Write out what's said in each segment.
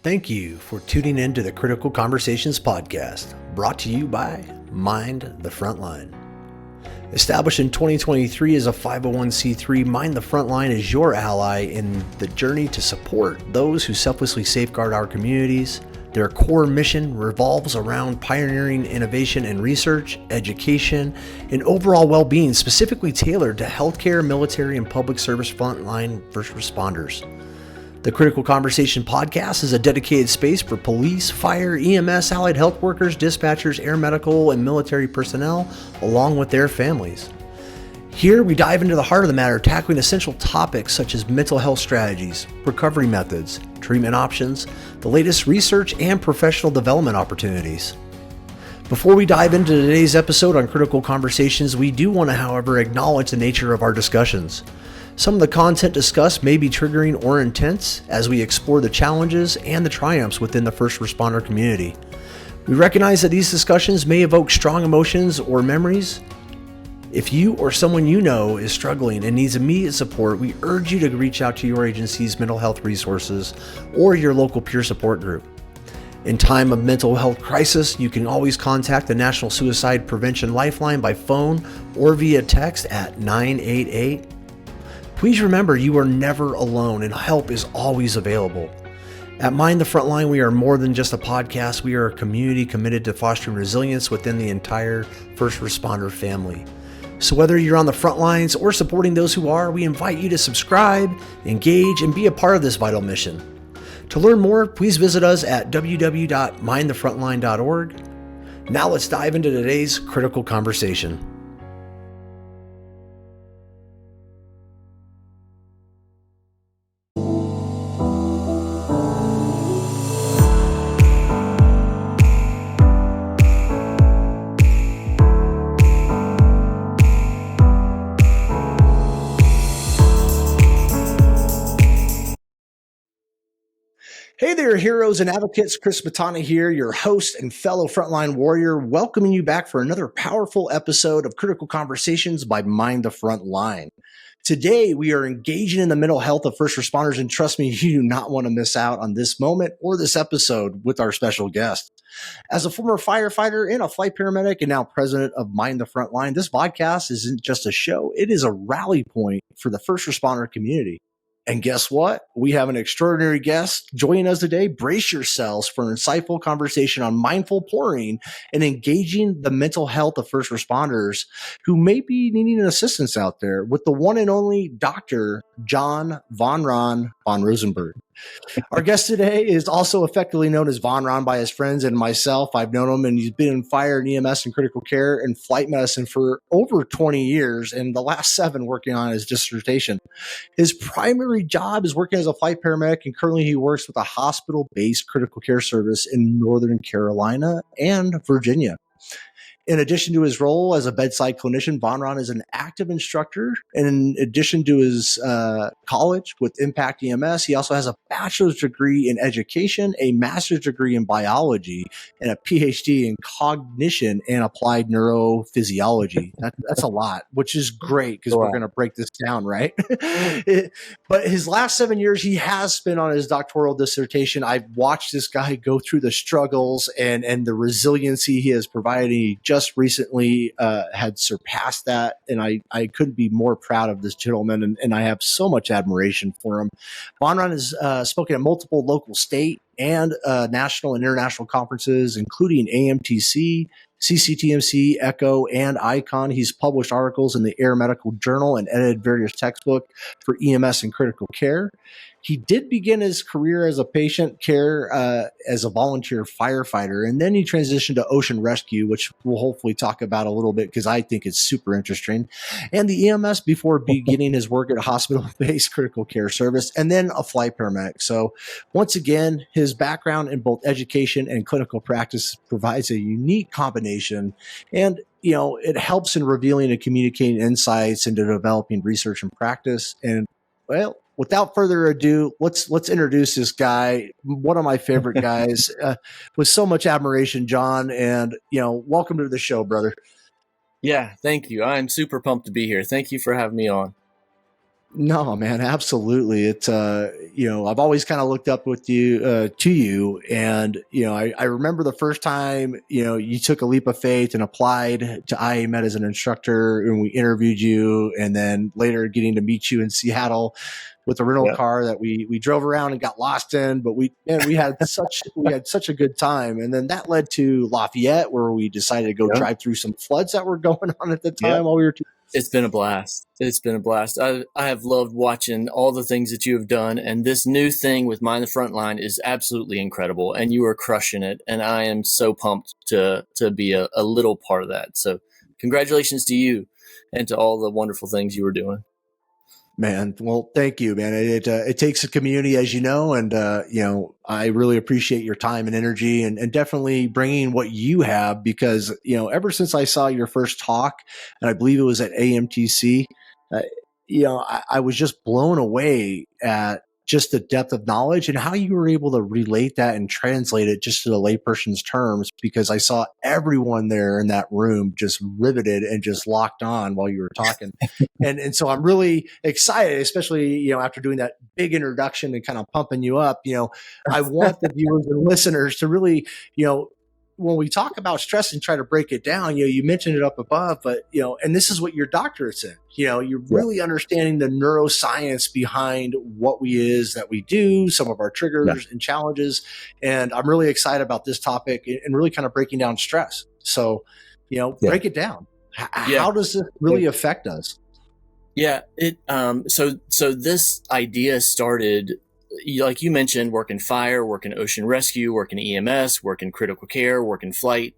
Thank you for tuning in to the Critical Conversations podcast, brought to you by Mind the Frontline. Established in 2023 as a 501c3, Mind the Frontline is your ally in the journey to support those who selflessly safeguard our communities. Their core mission revolves around pioneering innovation and research, education, and overall well-being specifically tailored to healthcare, military, and public service frontline first responders. The Critical Conversation podcast is a dedicated space for police, fire, EMS, allied health workers, dispatchers, air medical, and military personnel, along with their families. Here, we dive into the heart of the matter, tackling essential topics such as mental health strategies, recovery methods, treatment options, the latest research, and professional development opportunities. Before we dive into today's episode on Critical Conversations, we do want to, however, acknowledge the nature of our discussions. Some of the content discussed may be triggering or intense as we explore the challenges and the triumphs within the first responder community. We recognize that these discussions may evoke strong emotions or memories. If you or someone you know is struggling and needs immediate support, we urge you to reach out to your agency's mental health resources or your local peer support group. In time of mental health crisis, you can always contact the National Suicide Prevention Lifeline by phone or via text at 988. Please remember you are never alone and help is always available. At Mind the Frontline, we are more than just a podcast. We are a community committed to fostering resilience within the entire first responder family. So whether you're on the front lines or supporting those who are, we invite you to subscribe, engage, and be a part of this vital mission. To learn more, please visit us at www.mindthefrontline.org. Now let's dive into today's critical conversation. Hey there, heroes and advocates. Chris Matana here, your host and fellow frontline warrior, welcoming you back for another powerful episode of Critical Conversations by Mind the Frontline. Today, we are engaging in the mental health of first responders, and trust me, you do not want to miss out on this moment or this episode with our special guest. As a former firefighter and a flight paramedic and now president of Mind the Frontline, this podcast isn't just a show, it is a rally point for the first responder community. And guess what? We have an extraordinary guest joining us today. Brace yourselves for an insightful conversation on mindful pouring and engaging the mental health of first responders who may be needing assistance out there with the one and only Dr. John vonRosenberg. Our guest today is also effectively known as Von Ron by his friends and myself. I've known him, and he's been in fire and EMS and critical care and flight medicine for over 20 years, and the last 7 working on his dissertation. His primary job is working as a flight paramedic, and currently he works with a hospital-based critical care service in Northern Carolina and Virginia. In addition to his role as a bedside clinician, Von Ron is an active instructor. And in addition to his college with Impact EMS, he also has a bachelor's degree in education, a master's degree in biology, and a PhD in cognition and applied neurophysiology. That's a lot, which is great because we're going to break this down, right? But his last 7 years, he has spent on his doctoral dissertation. I've watched this guy go through the struggles and the resiliency he has provided. He just recently had surpassed that, and I couldn't be more proud of this gentleman, and I have so much admiration for him. Von Ron has spoken at multiple local, state, and national and international conferences, including AMTC, CCTMC, ECHO, and ICON. He's published articles in the Air Medical Journal and edited various textbooks for EMS and critical care. He did begin his career as a patient care as a volunteer firefighter, and then he transitioned to ocean rescue, which we'll hopefully talk about a little bit because I think it's super interesting, and the EMS before beginning his work at a hospital-based critical care service, and then a flight paramedic. So once again, his background in both education and clinical practice provides a unique combination, and it helps in revealing and communicating insights into developing research and practice. And well, without further ado, let's introduce this guy, one of my favorite guys, with so much admiration, John. And welcome to the show, brother. Yeah, thank you. I'm super pumped to be here. Thank you for having me on. No, man, absolutely. It's I've always kind of looked up with you to you, and I remember the first time you took a leap of faith and applied to IA Med as an instructor, and we interviewed you, and then later getting to meet you in Seattle with a rental car that we drove around and got lost in, but we had such a good time, and then that led to Lafayette, where we decided to go drive through some floods that were going on at the time while we were. It's been a blast. It's been a blast. I have loved watching all the things that you have done. And this new thing with Mind the Frontline is absolutely incredible. And you are crushing it. And I am so pumped to be a little part of that. So congratulations to you and to all the wonderful things you were doing. Man, well, thank you, man. It takes a community, as you know, and I really appreciate your time and energy, and definitely bringing what you have, because ever since I saw your first talk, and I believe it was at AMTC, I was just blown away at just the depth of knowledge and how you were able to relate that and translate it just to the layperson's terms, because I saw everyone there in that room just riveted and just locked on while you were talking. and so I'm really excited, especially, after doing that big introduction and kind of pumping you up. I want the viewers and listeners to really, when we talk about stress and try to break it down, you mentioned it up above, but, and this is what your doctorate's in, you're really understanding the neuroscience behind what that we do, some of our triggers and challenges. And I'm really excited about this topic and really kind of breaking down stress. So, break it down. How does this really affect us? Yeah. So this idea started, like you mentioned, work in fire, work in ocean rescue, work in EMS, work in critical care, work in flight.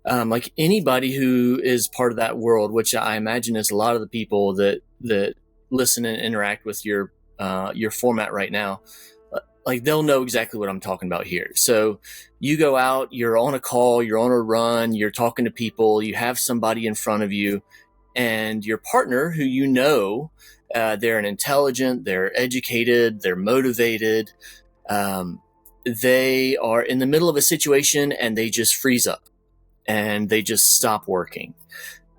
Like anybody who is part of that world, which I imagine is a lot of the people that listen and interact with your format right now, like they'll know exactly what I'm talking about here. So you go out, you're on a call, you're on a run, you're talking to people, you have somebody in front of you, and your partner who they're intelligent, they're educated, they're motivated. They are in the middle of a situation and they just freeze up and they just stop working.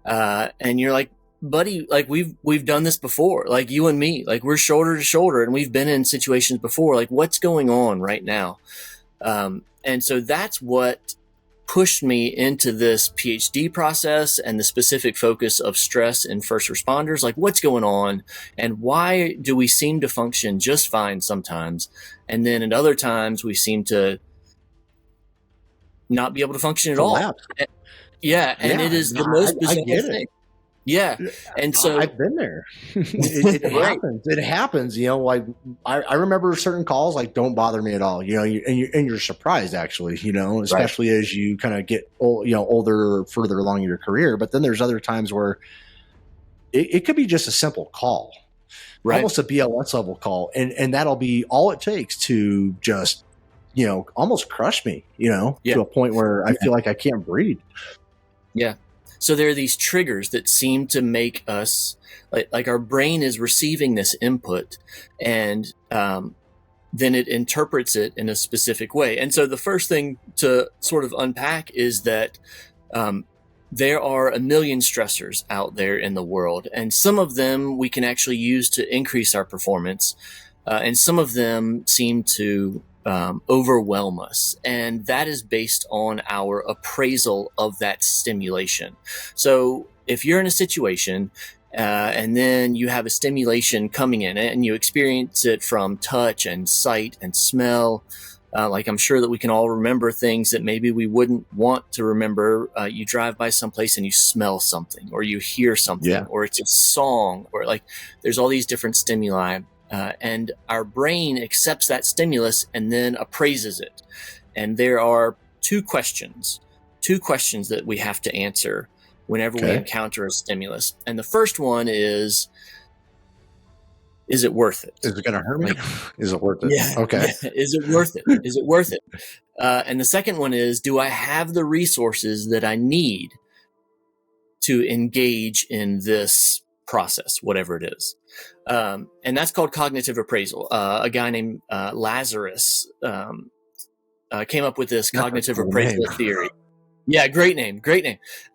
And you're like, buddy, like we've done this before, like you and me, like we're shoulder to shoulder and we've been in situations before. Like what's going on right now? And so that's what pushed me into this PhD process and the specific focus of stress in first responders. Like what's going on and why do we seem to function just fine sometimes? And then at other times we seem to not be able to function at all. And it is the most bizarre thing. Yeah. And so I've been there. It happens. It happens. Like I remember certain calls, like don't bother me at all, and you're surprised actually, especially as you kind of get older or further along in your career. But then there's other times where it could be just a simple call, almost a BLS level call. And that'll be all it takes to just, almost crush me, to a point where I feel like I can't breathe. Yeah. So there are these triggers that seem to make us like our brain is receiving this input and then it interprets it in a specific way. And so the first thing to sort of unpack is that there are a million stressors out there in the world, and some of them we can actually use to increase our performance, and some of them seem to overwhelm us. And that is based on our appraisal of that stimulation. So if you're in a situation and then you have a stimulation coming in and you experience it from touch and sight and smell, like I'm sure that we can all remember things that maybe we wouldn't want to remember. You drive by someplace and you smell something or you hear something or it's a song or like there's all these different stimuli. And our brain accepts that stimulus and then appraises it. And there are two questions that we have to answer whenever we encounter a stimulus. And the first one is it worth it? Is it going to hurt me? Is it worth it? Yeah. Okay. Yeah. Is it worth it? Is it worth it? And the second one is, do I have the resources that I need to engage in this process, whatever it is? And that's called cognitive appraisal. A guy named Lazarus came up with this cognitive appraisal theory. Yeah, great name.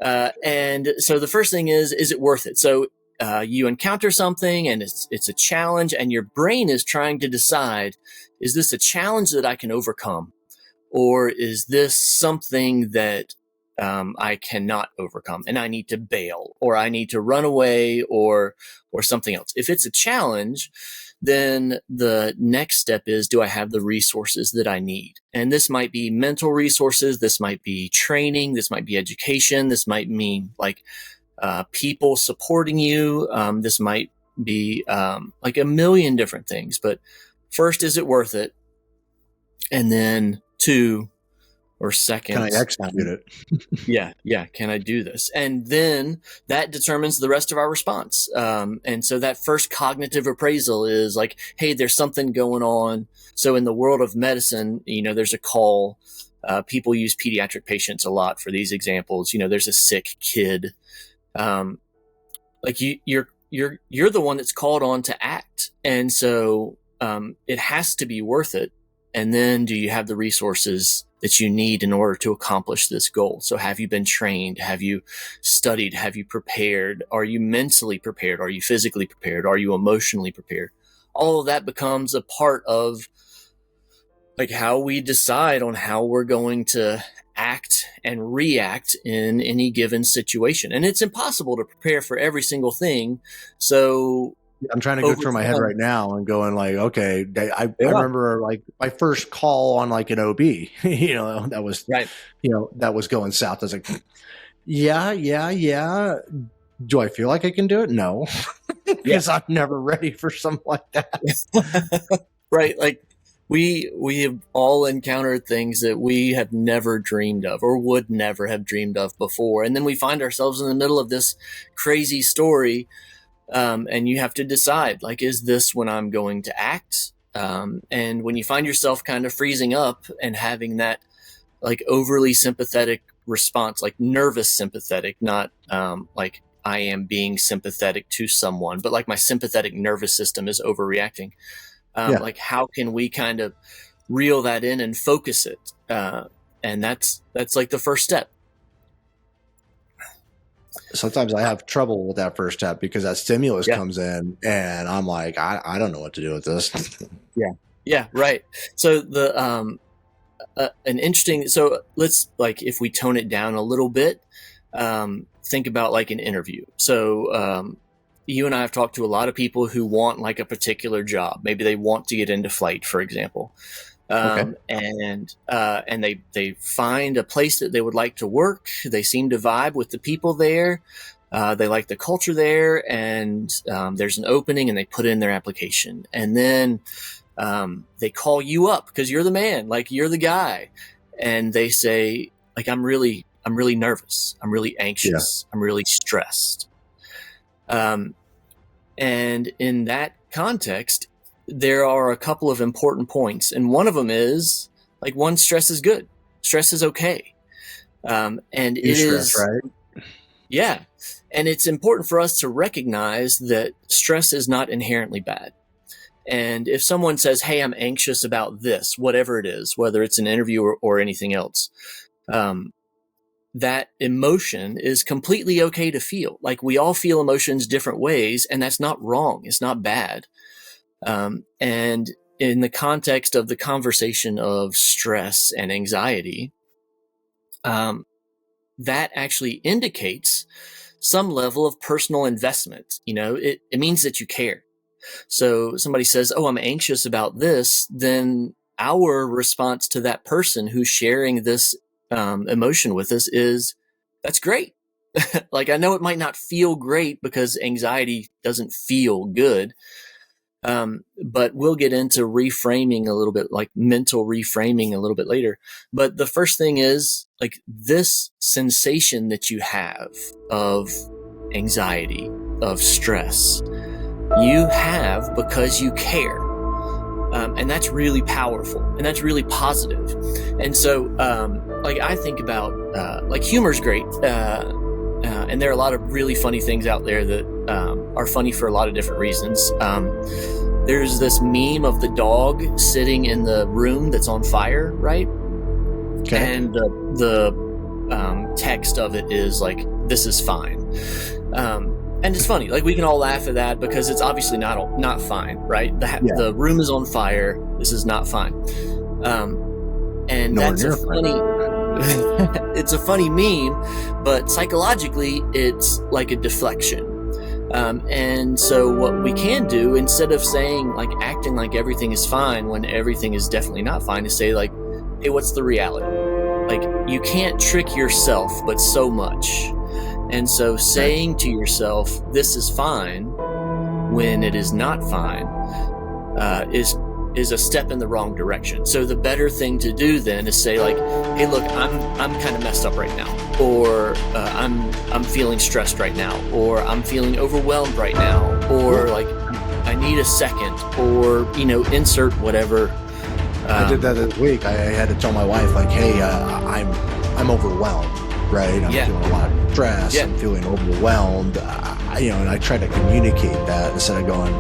And so the first thing is it worth it? So you encounter something and it's a challenge, and your brain is trying to decide, is this a challenge that I can overcome? Or is this something that I cannot overcome and I need to bail, or I need to run away, or something else? If it's a challenge, then the next step is, do I have the resources that I need? And this might be mental resources. This might be training. This might be education. This might mean like people supporting you. This might be like a million different things. But first, is it worth it? And then two, or second, Can I execute it? yeah. Can I do this? And then that determines the rest of our response. And so that first cognitive appraisal is like, hey, there's something going on. So in the world of medicine, there's a call. People use pediatric patients a lot for these examples. There's a sick kid. Like you're the one that's called on to act. And so it has to be worth it. And then, do you have the resources that you need in order to accomplish this goal? So have you been trained? Have you studied? Have you prepared? Are you mentally prepared? Are you physically prepared? Are you emotionally prepared? All of that becomes a part of like how we decide on how we're going to act and react in any given situation. And it's impossible to prepare for every single thing. So I'm trying to go through my head right now and going like, okay, I remember like my first call on like an OB, that was, right. That was going south. I was like, yeah. Do I feel like I can do it? No, because I'm never ready for something like that. Right. Like we have all encountered things that we have never dreamed of or would never have dreamed of before. And then we find ourselves in the middle of this crazy story. And you have to decide, like, is this when I'm going to act? And when you find yourself kind of freezing up and having that like overly sympathetic response, like nervous sympathetic, not like I am being sympathetic to someone, but like my sympathetic nervous system is overreacting. Like how can we kind of reel that in and focus it? And that's like the first step. Sometimes I have trouble with that first step because that stimulus comes in and I'm like, I don't know what to do with this. Yeah. Right. So so let's like, if we tone it down a little bit, think about like an interview. So, you and I have talked to a lot of people who want like a particular job. Maybe they want to get into flight, for example. And they find a place that they would like to work. They seem to vibe with the people there. They like the culture there, and there's an opening, and they put in their application. And then they call you up because you're the man, like you're the guy, and they say, like, I'm really nervous. I'm really anxious. I'm really stressed. And in that context, there are a couple of important points. And one of them is like, one, stress is good. Stress is okay. And it is, right? Yeah. And it's important for us to recognize that stress is not inherently bad. And if someone says, hey, I'm anxious about this, whatever it is, whether it's an interview or anything else, that emotion is completely okay to feel. Like we all feel emotions different ways, and that's not wrong. It's not bad. And in the context of the conversation of stress and anxiety, that actually indicates some level of personal investment. It means that you care. So somebody says, oh, I'm anxious about this. Then our response to that person who's sharing this emotion with us is, that's great. Like, I know it might not feel great because anxiety doesn't feel good. But we'll get into reframing a little bit, like mental reframing a little bit later. But the first thing is like this sensation that you have of anxiety, of stress, you have because you care. And that's really powerful and that's really positive. And so, like I think about, like humor's great. And there are a lot of really funny things out there that are funny for a lot of different reasons. There's this meme of the dog sitting in the room that's on fire, right? Okay. And the text of it is like, this is fine. And it's funny, like we can all laugh at that because it's obviously not fine, right? The room is on fire. This is not fine. And that's a funny, it's a funny meme, but psychologically it's like a deflection. And so what we can do, instead of saying like acting like everything is fine when everything is definitely not fine, is say like, hey, what's the reality? Like you can't trick yourself, but so much. And so saying to yourself, this is fine when it is not fine, is a step in the wrong direction. So the better thing to do then is say like, hey, look, I'm kind of messed up right now, or I'm feeling stressed right now, or I'm feeling overwhelmed right now, or like I need a second, or insert whatever. I did that this week. I had to tell my wife like, hey, I'm overwhelmed, right? I'm feeling a lot of stress. I'm feeling overwhelmed. And I try to communicate that instead of going,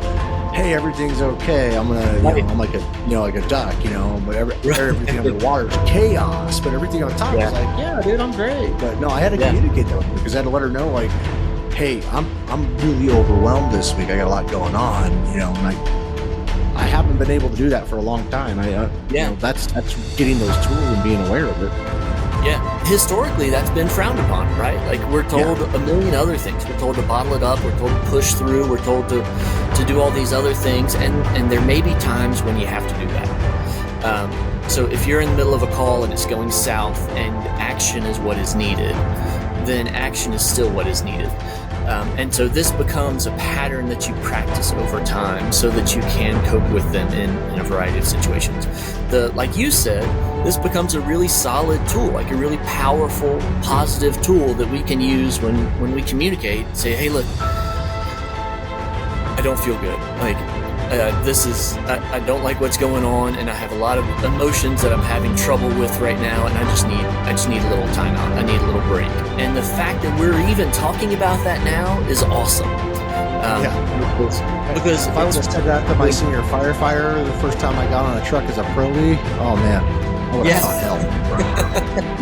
hey, everything's okay. I'm gonna, I'm like a duck, but everything underwater is chaos, but everything on top is like, yeah, dude, I'm great. But no, I had to communicate that because I had to let her know, like, hey, I'm really overwhelmed this week. I got a lot going on, and I haven't been able to do that for a long time. That's getting those tools and being aware of it. Yeah, historically that's been frowned upon, right? Like we're told a million other things. We're told to bottle it up. We're told to push through. We're told to do all these other things, and there may be times when you have to do that. So if you're in the middle of a call and it's going south and action is what is needed, then action is still what is needed. And so this becomes a pattern that you practice over time so that you can cope with them in a variety of situations. Like you said, this becomes a really solid tool, like a really powerful, positive tool that we can use when we communicate. Say, hey, look, I don't feel good. Like, I don't like what's going on, and I have a lot of emotions that I'm having trouble with right now, and I just need a little time out. I need a little break. And the fact that we're even talking about that now is awesome. Because if I would have said that to my senior firefighter the first time I got on a truck as a parolee, oh man, I would have thought hell.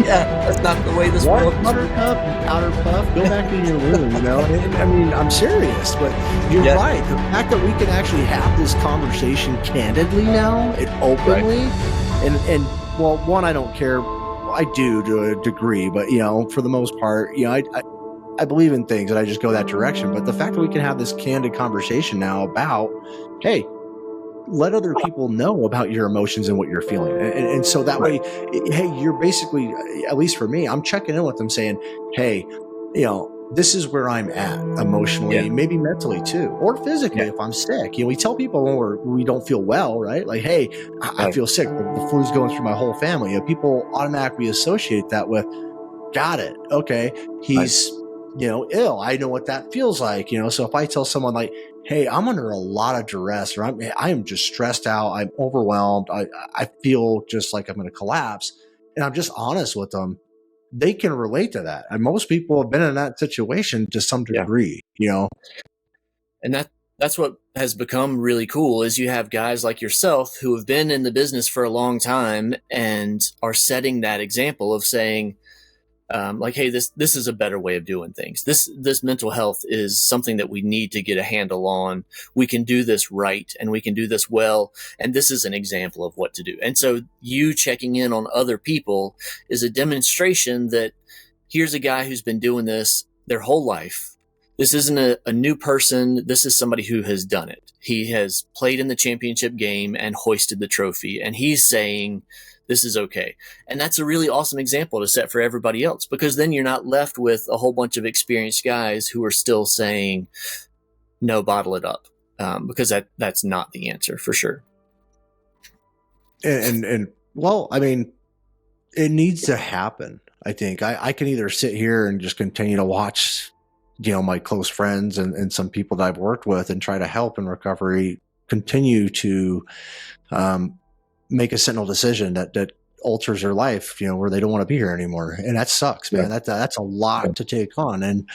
That's not the way this works. Butter cup and powder puff, go back in your room, I mean, I'm serious, but you're right. The fact that we can actually have this conversation candidly now and openly, and well, one, I don't care. I do to a degree, but for the most part, I believe in things and I just go that direction. But the fact that we can have this candid conversation now about, hey, let other people know about your emotions and what you're feeling. And so that way, hey, you're basically, at least for me, I'm checking in with them saying, hey, this is where I'm at emotionally, maybe mentally too, or physically if I'm sick. We tell people when we don't feel well, right? Like, hey, I feel sick. The flu's going through my whole family. People automatically associate that with, got it. Okay. He's, ill. I know what that feels like, so if I tell someone like, hey, I'm under a lot of duress, or I am just stressed out. I'm overwhelmed. I feel just like I'm going to collapse. And I'm just honest with them. They can relate to that. And most people have been in that situation to some degree, And that's what has become really cool is you have guys like yourself who have been in the business for a long time and are setting that example of saying, like, hey, this is a better way of doing things. This mental health is something that we need to get a handle on. We can do this right and we can do this well. And this is an example of what to do. And so you checking in on other people is a demonstration that here's a guy who's been doing this their whole life. This isn't a new person. This is somebody who has done it. He has played in the championship game and hoisted the trophy. And he's saying, this is okay. And that's a really awesome example to set for everybody else, because then you're not left with a whole bunch of experienced guys who are still saying, no, bottle it up. Because that's not the answer for sure. And well, I mean, it needs to happen. I think I can either sit here and just continue to watch, my close friends and some people that I've worked with and try to help in recovery continue to, make a sentinel decision that alters their life, where they don't want to be here anymore. And that sucks, man. That's a lot to take on. And,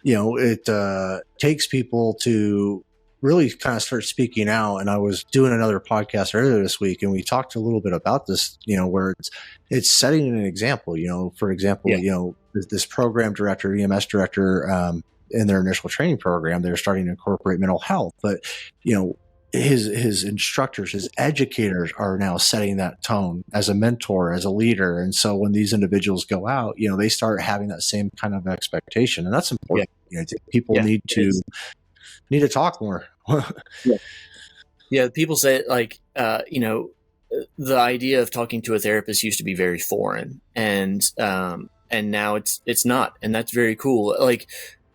it takes people to really kind of start speaking out. And I was doing another podcast earlier this week, and we talked a little bit about this, where it's setting an example, for example, this program director, EMS director, in their initial training program, they're starting to incorporate mental health. But, his instructors, his educators are now setting that tone as a mentor, as a leader. And so when these individuals go out, they start having that same kind of expectation. And that's important. People need to talk more. Yeah. People say the idea of talking to a therapist used to be very foreign, and now it's not. And that's very cool. Like,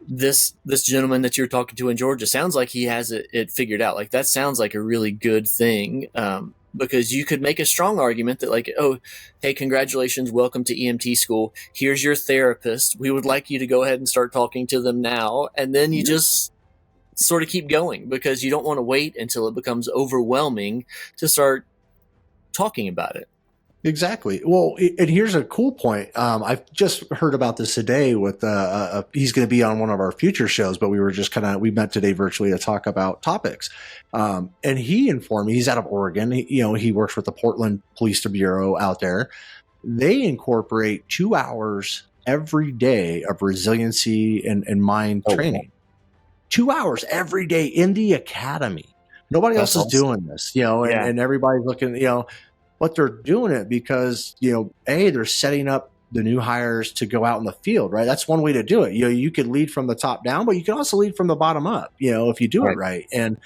this gentleman that you're talking to in Georgia sounds like he has it figured out. Like, that sounds like a really good thing, because you could make a strong argument that, like, oh, hey, congratulations, welcome to EMT school. Here's your therapist. We would like you to go ahead and start talking to them now. And then you just sort of keep going, because you don't want to wait until it becomes overwhelming to start talking about it. Exactly. Well, and here's a cool point. I've just heard about this today with, he's going to be on one of our future shows, but we met today virtually to talk about topics. And he informed me, he's out of Oregon. He works with the Portland Police Bureau out there. They incorporate 2 hours every day of resiliency and mind training. 2 hours every day in the academy. Nobody else is doing this, and everybody's looking, but they're doing it because, they're setting up the new hires to go out in the field, right? That's one way to do it. You could lead from the top down, but you can also lead from the bottom up, if you do it right. And,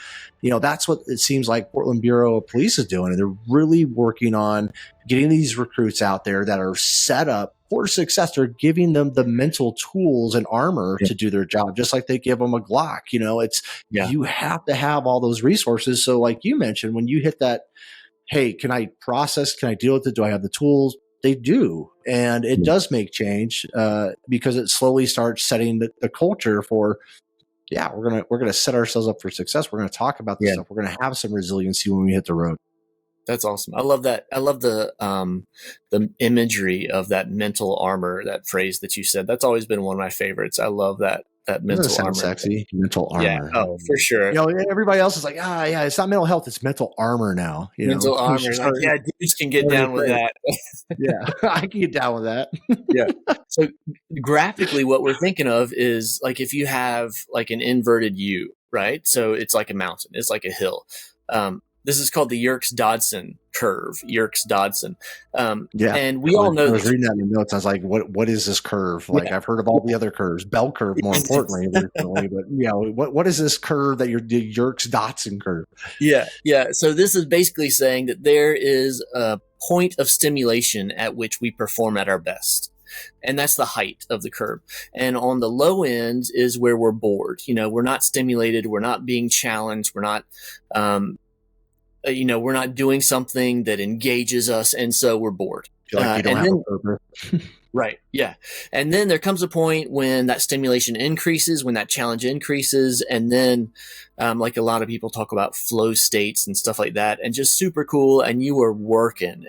that's what it seems like Portland Bureau of Police is doing. And they're really working on getting these recruits out there that are set up for success. They're giving them the mental tools and armor to do their job, just like they give them a Glock. You have to have all those resources. So like you mentioned, when you hit that, hey, can I process? Can I deal with it? Do I have the tools? They do. And it does make change because it slowly starts setting the culture for, we're going to set ourselves up for success. We're going to talk about this stuff. We're going to have some resiliency when we hit the road. That's awesome. I love that. I love the imagery of that mental armor, that phrase that you said. That's always been one of my favorites. I love that mental armor. Sexy. Mental armor. Yeah. Oh, for sure. Everybody else is like, it's not mental health. It's mental armor now. Mental armor. Like, dudes can get down with that. I can get down with that. So graphically, what we're thinking of is, like, if you have like an inverted U, right? So it's like a mountain. It's like a hill. This is called the Yerkes Dodson Curve. Yerkes Dodson. And we all know. I was reading that in the notes. I was like, "What is this curve?" Like, I've heard of all the other curves, bell curve, more importantly. But what is this curve that the Yerkes Dodson curve? Yeah. So this is basically saying that there is a point of stimulation at which we perform at our best. And that's the height of the curve. And on the low end is where we're bored. We're not stimulated. We're not being challenged. We're not. We're not doing something that engages us, and so we're bored. Like you don't have a purpose. Right. Yeah. And then there comes a point when that stimulation increases, when that challenge increases, and then like a lot of people talk about flow states and stuff like that, and just super cool, and you are working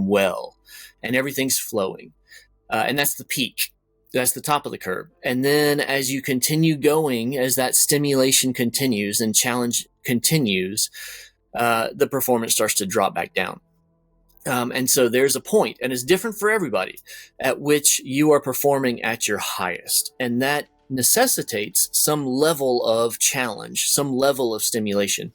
well, and everything's flowing. And that's the peak. That's the top of the curve. And then as you continue going, as that stimulation continues and challenge continues, the performance starts to drop back down. And so there's a point, and it's different for everybody, at which you are performing at your highest. And that necessitates some level of challenge, some level of stimulation.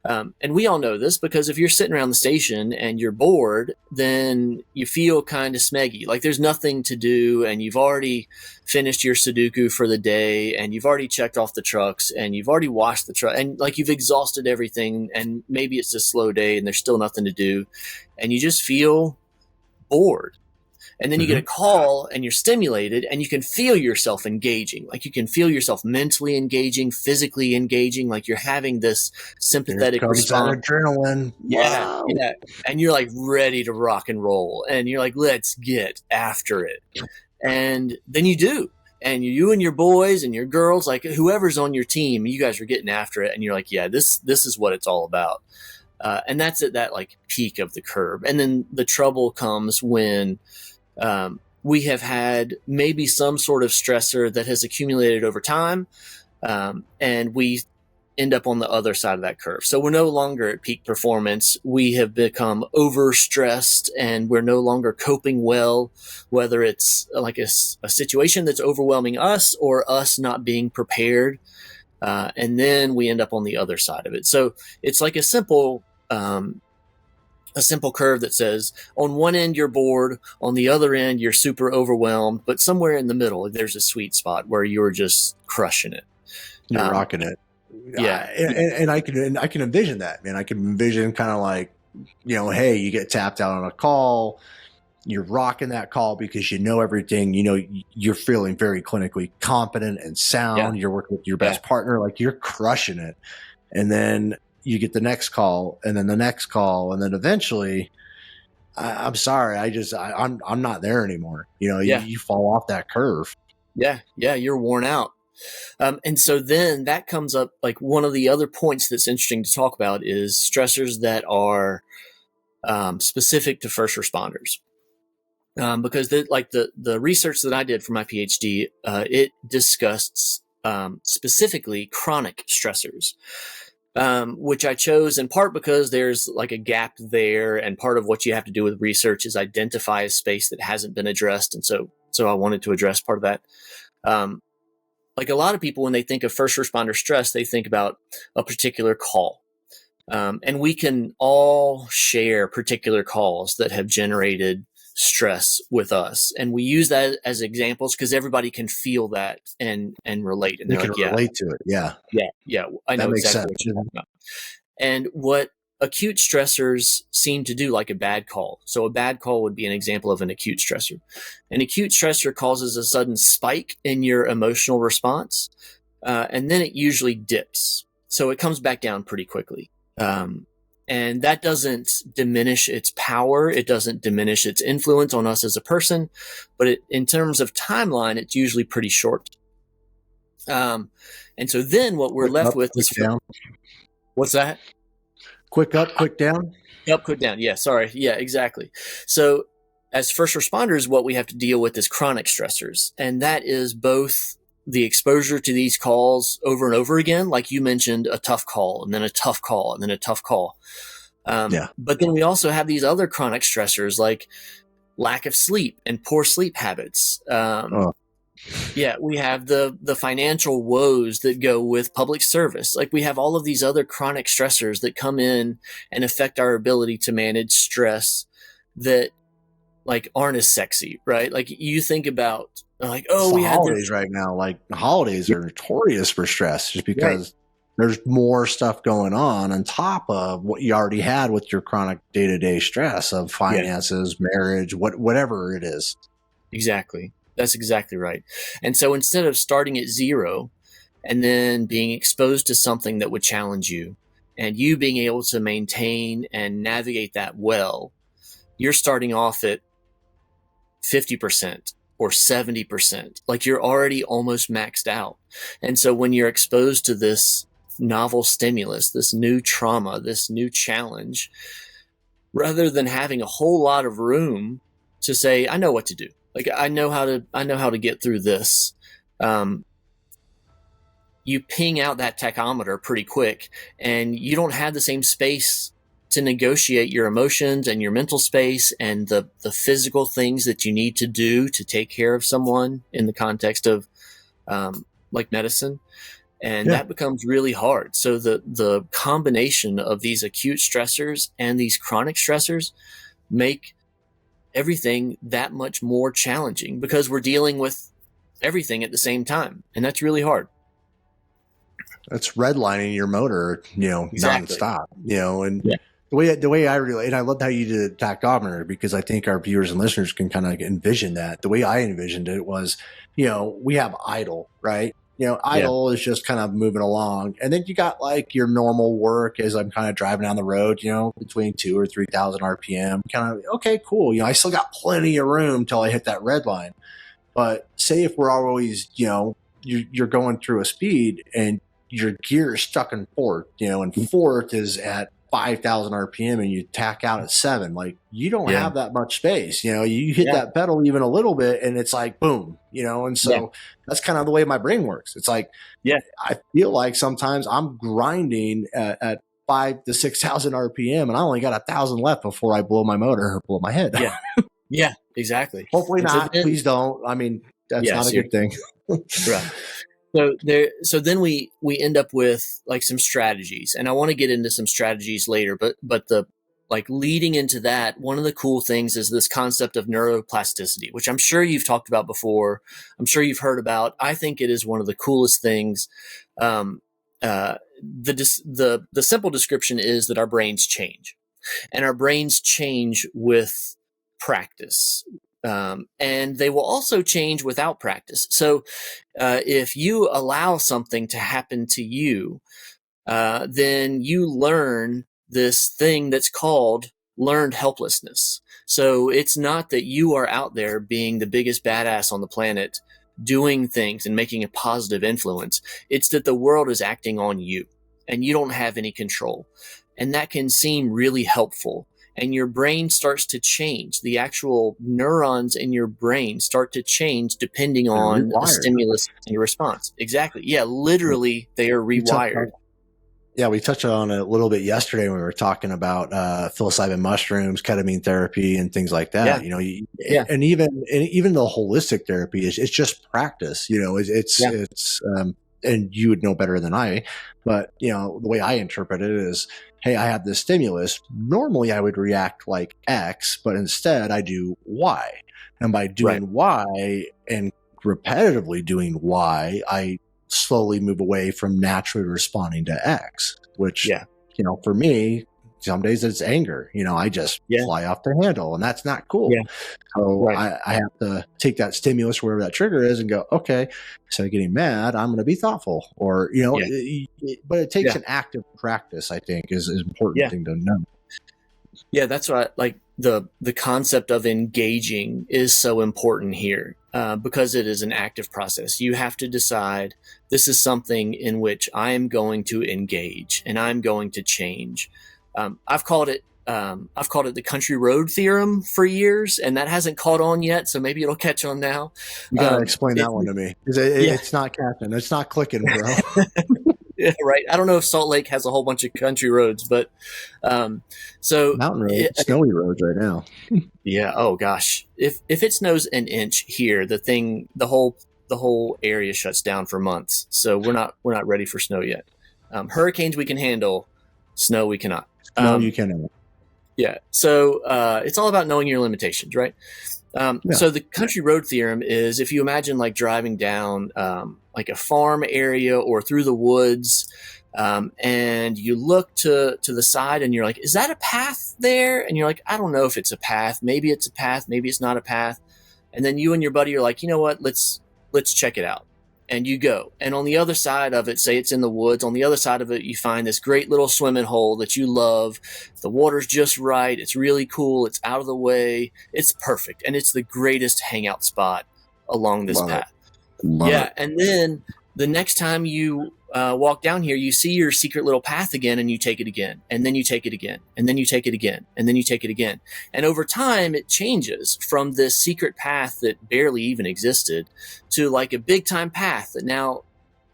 And we all know this because if you're sitting around the station and you're bored, then you feel kind of smeggy, like there's nothing to do, and you've already finished your Sudoku for the day, and you've already checked off the trucks, and you've already washed the truck, and like you've exhausted everything, and maybe it's a slow day and there's still nothing to do, and you just feel bored. And then you get a call and you're stimulated, and you can feel yourself engaging. Like you can feel yourself mentally engaging, physically engaging, like you're having this sympathetic response. Adrenaline. Yeah. And you're like ready to rock and roll. And you're like, let's get after it. And then you do. And you and your boys and your girls, like whoever's on your team, you guys are getting after it. And you're like, this is what it's all about. And that's at that like peak of the curve. And then the trouble comes when we have had maybe some sort of stressor that has accumulated over time. And we end up on the other side of that curve. So we're no longer at peak performance. We have become overstressed and we're no longer coping well, whether it's like a situation that's overwhelming us or us not being prepared. And then we end up on the other side of it. So it's like a simple curve that says on one end you're bored, on the other end you're super overwhelmed, but somewhere in the middle there's a sweet spot where you're just crushing it. You're rocking it. Yeah. And I can envision that, man. I can envision kind of like, hey, you get tapped out on a call, you're rocking that call because you know everything, you're feeling very clinically competent and sound. You're working with your best partner, like you're crushing it. And then you get the next call and then the next call. And then eventually I'm sorry, I'm not there anymore. You fall off that curve. Yeah. You're worn out. And so then that comes up, like one of the other points that's interesting to talk about is stressors that are specific to first responders. Because the research that I did for my PhD, it discussed specifically chronic stressors, which I chose in part because there's like a gap there, and part of what you have to do with research is identify a space that hasn't been addressed. And so I wanted to address part of that. Like a lot of people, when they think of first responder stress, they think about a particular call. And we can all share particular calls that have generated stress with us. And we use that as examples because everybody can feel that and relate. And they can relate to it. Yeah. Yeah. I know exactly what you're talking about. And what acute stressors seem to do, like a bad call. So a bad call would be an example of an acute stressor. An acute stressor causes a sudden spike in your emotional response, and then it usually dips. So it comes back down pretty quickly. And that doesn't diminish its power. It doesn't diminish its influence on us as a person, but in terms of timeline, it's usually pretty short. And so then what we're left with is down. What's that? Quick up, quick down? Up, quick down. Yeah, sorry. Yeah, exactly. So as first responders, what we have to deal with is chronic stressors. And that is both the exposure to these calls over and over again, like you mentioned, a tough call and then a tough call and then a tough call. But then we also have these other chronic stressors like lack of sleep and poor sleep habits. Yeah, we have the financial woes that go with public service. Like we have all of these other chronic stressors that come in and affect our ability to manage stress that like aren't as sexy, right? Like you think about like, we had holidays right now. Like the holidays are notorious for stress just because there's more stuff going on top of what you already had with your chronic day-to-day stress of finances, marriage, whatever it is. Exactly. That's exactly right. And so instead of starting at zero and then being exposed to something that would challenge you and you being able to maintain and navigate that well, you're starting off at 50% or 70%. Like you're already almost maxed out. And so when you're exposed to this novel stimulus, this new trauma, this new challenge, rather than having a whole lot of room to say, I know what to do. Like I know how to get through this. You ping out that tachometer pretty quick and you don't have the same space to negotiate your emotions and your mental space and the physical things that you need to do to take care of someone in the context of like medicine. And that becomes really hard. So the combination of these acute stressors and these chronic stressors make everything that much more challenging because we're dealing with everything at the same time. And that's really hard. That's redlining your motor, Exactly. nonstop, and the way I relate, and I love how you did a tachometer because I think our viewers and listeners can kind of envision that. The way I envisioned it was, we have idle, right? Idle is just kind of moving along. And then you got like your normal work as I'm kind of driving down the road, between 2,000 or 3,000 RPM, kind of, okay, cool. I still got plenty of room till I hit that red line. But say if we're always, you're going through a speed and your gear is stuck in fourth, and fourth is at 5,000 RPM and you tack out at 7, like you don't Yeah. have that much space. You hit that pedal even a little bit and it's like, boom, and so that's kind of the way my brain works. It's like, I feel like sometimes I'm grinding at 5 to 6,000 RPM and I only got 1,000 left before I blow my motor or blow my head. Yeah, exactly. Hopefully not. Please don't. I mean, that's not a good thing. Right. So then we end up with like some strategies, and I want to get into some strategies later, but the like leading into that, one of the cool things is this concept of neuroplasticity, which I'm sure you've talked about before. I'm sure you've heard about. I think it is one of the coolest things. The simple description is that our brains change, and our brains change with practice. And they will also change without practice. So if you allow something to happen to you, then you learn this thing that's called learned helplessness. So it's not that you are out there being the biggest badass on the planet doing things and making a positive influence. It's that the world is acting on you and you don't have any control. And that can seem really helpful. And your brain starts to change. The actual neurons in your brain start to change depending on the stimulus and your response. Exactly. Yeah, literally, they are rewired. We touched on it a little bit yesterday when we were talking about psilocybin mushrooms, ketamine therapy, and things like that. And even the holistic therapy it's just practice. It's and you would know better than I, but the way I interpret it is, hey, I have this stimulus. Normally I would react like X, but instead I do Y. And by doing Y and repetitively doing Y, I slowly move away from naturally responding to X, which, for me, some days it's anger. I just fly off the handle, and that's not cool. So I have to take that stimulus wherever that trigger is and go, okay, instead of getting mad, I'm going to be thoughtful, or, but it takes an active practice, I think, is an important thing to know. Yeah, that's what the concept of engaging is so important here, because it is an active process. You have to decide, this is something in which I am going to engage and I'm going to change. I've called it the country road theorem for years, and that hasn't caught on yet. So maybe it'll catch on now. You gotta explain that one to me, because it's not catching. It's not clicking, bro. Yeah, right. I don't know if Salt Lake has a whole bunch of country roads, but so mountain roads, snowy roads right now. Yeah. Oh gosh, if it snows an inch here, the whole area shuts down for months. So we're not ready for snow yet. Hurricanes we can handle, snow we cannot. No, you cannot. Yeah. So it's all about knowing your limitations, right? So the country road theorem is, if you imagine like driving down like a farm area or through the woods, and you look to the side and you're like, is that a path there? And you're like, I don't know if it's a path. Maybe it's a path. Maybe it's not a path. And then you and your buddy are like, you know what? Let's check it out. And you go. And on the other side of it, say it's in the woods, on the other side of it, you find this great little swimming hole that you love. The water's just right. It's really cool. It's out of the way. It's perfect. And it's the greatest hangout spot along this path. And then the next time you walk down here, you see your secret little path again, and you take it again, and then you take it again, and then you take it again, and then you take it again. And over time, it changes from this secret path that barely even existed to like a big time path that now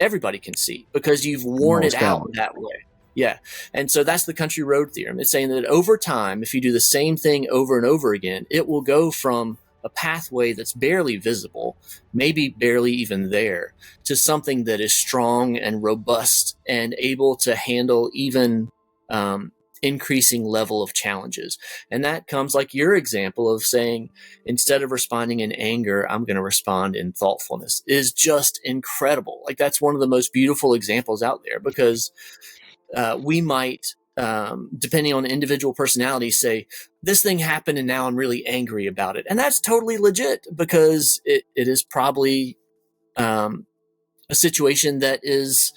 everybody can see because you've worn it out that way. Yeah. And so that's the country road theorem. It's saying that over time, if you do the same thing over and over again, it will go from a pathway that's barely visible, maybe barely even there, to something that is strong and robust and able to handle even increasing level of challenges. And that comes like your example of saying, instead of responding in anger, I'm going to respond in thoughtfulness, is just incredible. Like that's one of the most beautiful examples out there, because we might, depending on individual personality, say, this thing happened and now I'm really angry about it. And that's totally legit, because it is probably a situation that is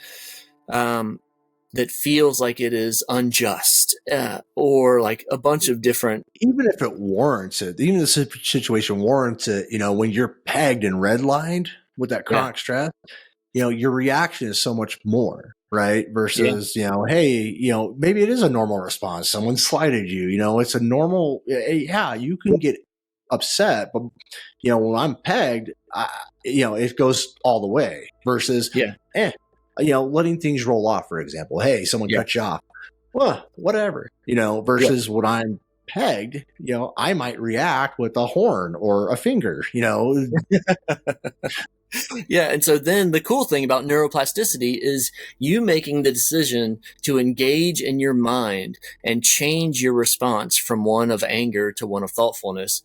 that feels like it is unjust, or like a bunch of different. Even if it warrants it, even if the situation warrants it, when you're pegged and redlined with that chronic stress, your reaction is so much more. right? Yeah. Versus, hey, maybe it is a normal response. Someone slighted you, it's a normal, yeah, you can get upset, but when I'm pegged, it goes all the way versus, Yeah. letting things roll off, for example. Hey, someone Yeah. cut you off. Well, whatever, Yeah. versus when I'm pegged, I might react with a horn or a finger, Yeah. And so then the cool thing about neuroplasticity is you making the decision to engage in your mind and change your response from one of anger to one of thoughtfulness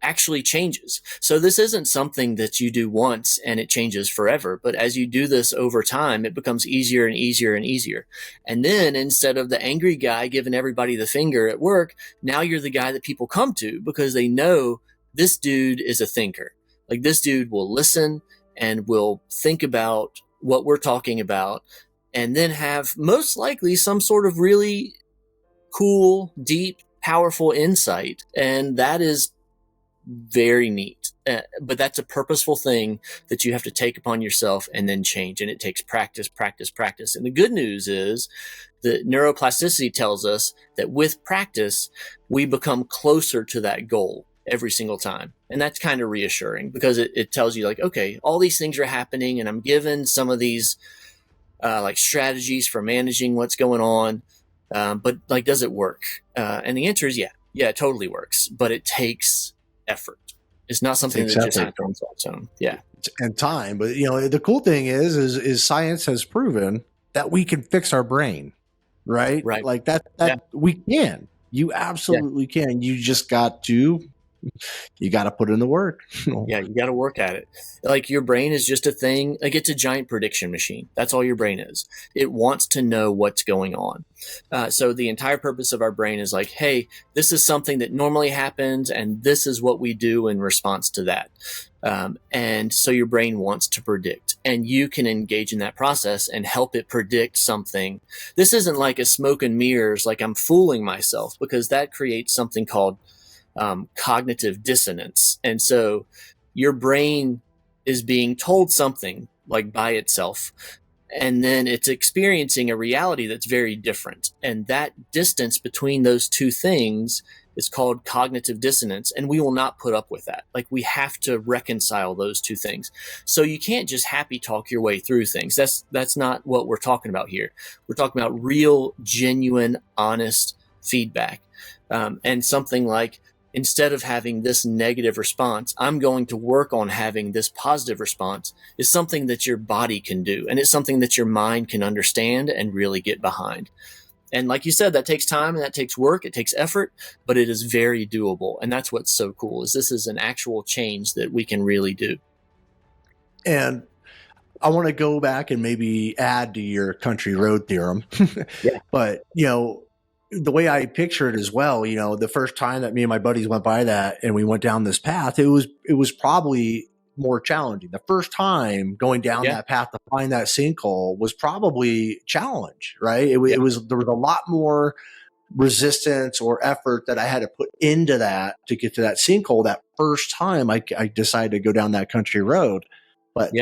actually changes. So this isn't something that you do once and it changes forever. But as you do this over time, it becomes easier and easier and easier. And then instead of the angry guy giving everybody the finger at work, now you're the guy that people come to because they know this dude is a thinker. Like this dude will listen and will think about what we're talking about and then have most likely some sort of really cool, deep, powerful insight. And that is very neat. But that's a purposeful thing that you have to take upon yourself and then change. And it takes practice, practice, practice. And the good news is that neuroplasticity tells us that with practice, we become closer to that goal every single time. And that's kind of reassuring because it tells you like, okay, all these things are happening and I'm given some of these like strategies for managing what's going on. But like, does it work? And the answer is yeah, it totally works, but it takes effort. It's not something that just happens on its own. Yeah. And time. But the cool thing is science has proven that we can fix our brain, right? Right. Like that we can. You absolutely can. You just got to put in the work. Yeah, you got to work at it. Like your brain is just a thing. Like it's a giant prediction machine. That's all your brain is. It wants to know what's going on. So the entire purpose of our brain is like, hey, this is something that normally happens, and this is what we do in response to that. And so your brain wants to predict, and you can engage in that process and help it predict something. This isn't like a smoke and mirrors, like I'm fooling myself, because that creates something called cognitive dissonance. And so your brain is being told something like by itself, and then it's experiencing a reality that's very different. And that distance between those two things is called cognitive dissonance. And we will not put up with that. Like we have to reconcile those two things. So you can't just happy talk your way through things. That's not what we're talking about here. We're talking about real, genuine, honest feedback. And something like, instead of having this negative response, I'm going to work on having this positive response is something that your body can do. And it's something that your mind can understand and really get behind. And like you said, that takes time and that takes work. It takes effort, but it is very doable. And that's what's so cool is this is an actual change that we can really do. And I want to go back and maybe add to your country road theorem. Yeah. But, the way I picture it as well, the first time that me and my buddies went by that and we went down this path, it was probably more challenging. The first time going down that path to find that sinkhole was probably challenge, right? There was a lot more resistance or effort that I had to put into that to get to that sinkhole that first time I decided to go down that country road. But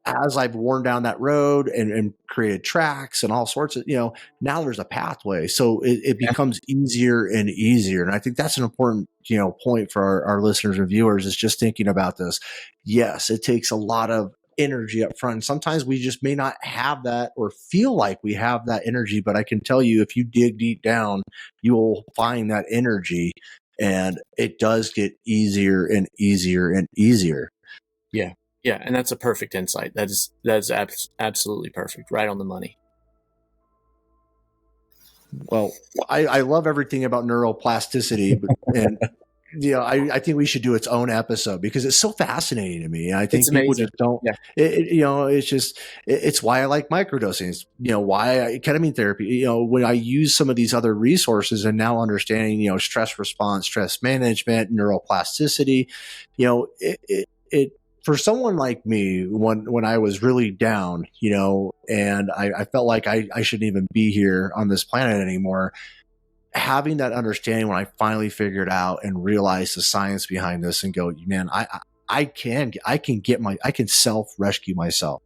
as I've worn down that road and created tracks and all sorts of, now there's a pathway. So it becomes easier and easier. And I think that's an important, point for our listeners and viewers is just thinking about this. Yes, it takes a lot of energy up front. And sometimes we just may not have that or feel like we have that energy. But I can tell you, if you dig deep down, you will find that energy and it does get easier and easier and easier. Yeah. Yeah, and that's a perfect insight. That is absolutely perfect. Right on the money. Well, I love everything about neuroplasticity, and I think we should do its own episode because it's so fascinating to me. I think people just don't. Yeah. It's just it's why I like microdosing. It's, why ketamine therapy. When I use some of these other resources and now understanding, stress response, stress management, neuroplasticity, it for someone like me, when I was really down, and I felt like I shouldn't even be here on this planet anymore, having that understanding when I finally figured out and realized the science behind this and go, man, I can self-rescue myself.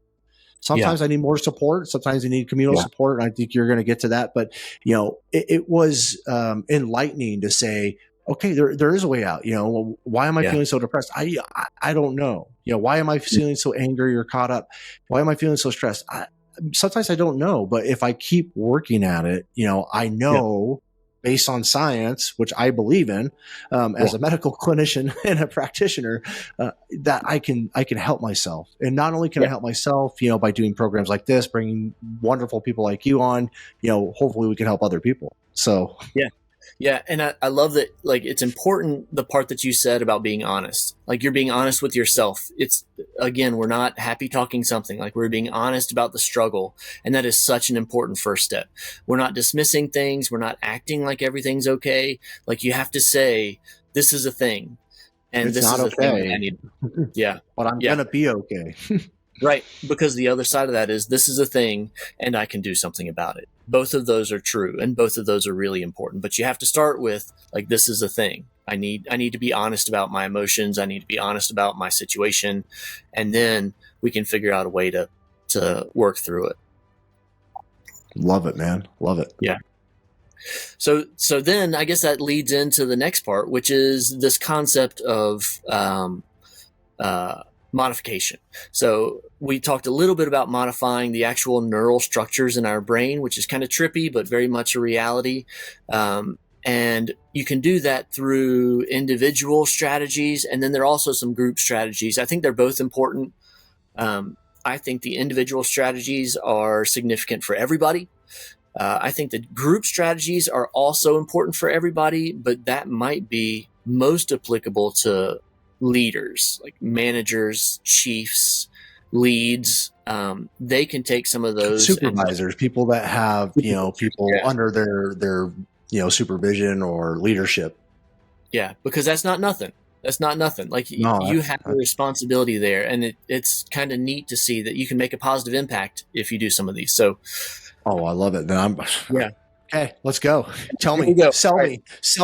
Sometimes I need more support. Sometimes I need communal support. And I think you're going to get to that. But, it was enlightening to say, okay, there is a way out. Why am I feeling so depressed? I don't know. Why am I feeling so angry or caught up? Why am I feeling so stressed? Sometimes I don't know. But if I keep working at it, I know based on science, which I believe in, as a medical clinician and a practitioner, that I can help myself. And not only can I help myself, by doing programs like this, bringing wonderful people like you on, hopefully we can help other people. So yeah. And I love that. Like, it's important, the part that you said about being honest, like you're being honest with yourself. It's, again, we're not happy talking something, like we're being honest about the struggle. And that is such an important first step. We're not dismissing things. We're not acting like everything's okay. Like, you have to say, this is a thing. And it's this not is okay. a thing that I need. Yeah. But I'm going to be okay. Right. Because the other side of that is, this is a thing and I can do something about it. Both of those are true, and both of those are really important. But you have to start with, like, this is a thing. I need to be honest about my emotions. I need to be honest about my situation. And then we can figure out a way to work through it. Love it, man. Love it. Yeah. So then I guess that leads into the next part, which is this concept of modification. So we talked a little bit about modifying the actual neural structures in our brain, which is kind of trippy, but very much a reality. And you can do that through individual strategies. And then there are also some group strategies. I think they're both important. I think the individual strategies are significant for everybody. I think the group strategies are also important for everybody, but that might be most applicable to leaders, like managers, chiefs, leads. They can take some of those supervisors, people that have, people under their supervision or leadership. Yeah, because that's not nothing. That's not nothing. Like, you have a responsibility there, and it's kind of neat to see that you can make a positive impact if you do some of these. So, I love it. Then okay, let's go. Tell me, sell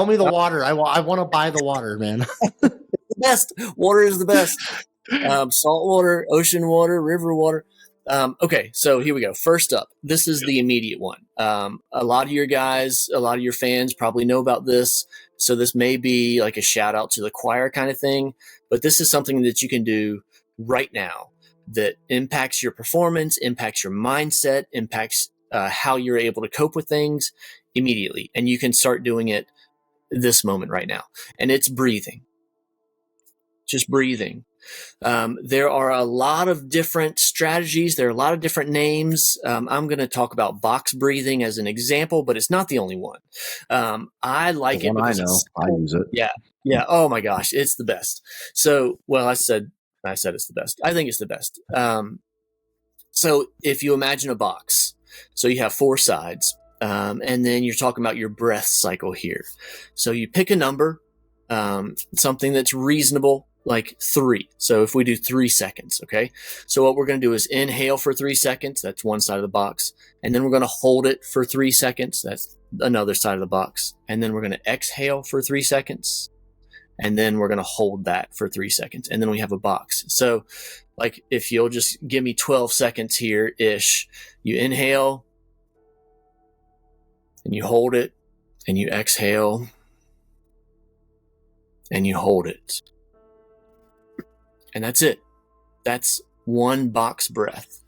me the water. I want to buy the water, man. The best water is the best. Salt water, ocean water, river water. Okay, so here we go. First up, this is the immediate one. A lot of your guys, a lot of your fans probably know about this. So this may be like a shout out to the choir kind of thing, but this is something that you can do right now that impacts your performance, impacts your mindset, impacts how you're able to cope with things immediately. And you can start doing it this moment right now. And it's breathing. Just breathing. There are a lot of different strategies. There are a lot of different names. I'm going to talk about box breathing as an example, but it's not the only one. I like it because I use it. Yeah. Yeah. Oh my gosh. It's the best. So, well, I said it's the best. I think it's the best. So if you imagine a box, so you have 4 sides, and then you're talking about your breath cycle here. So you pick a number, something that's reasonable, like 3. So if we do 3 seconds, okay? So what we're going to do is inhale for 3 seconds. That's one side of the box. And then we're going to hold it for 3 seconds. That's another side of the box. And then we're going to exhale for 3 seconds. And then we're going to hold that for 3 seconds. And then we have a box. So like, if you'll just give me 12 seconds here ish, you inhale and you hold it and you exhale and you hold it. And that's it. That's one box breath.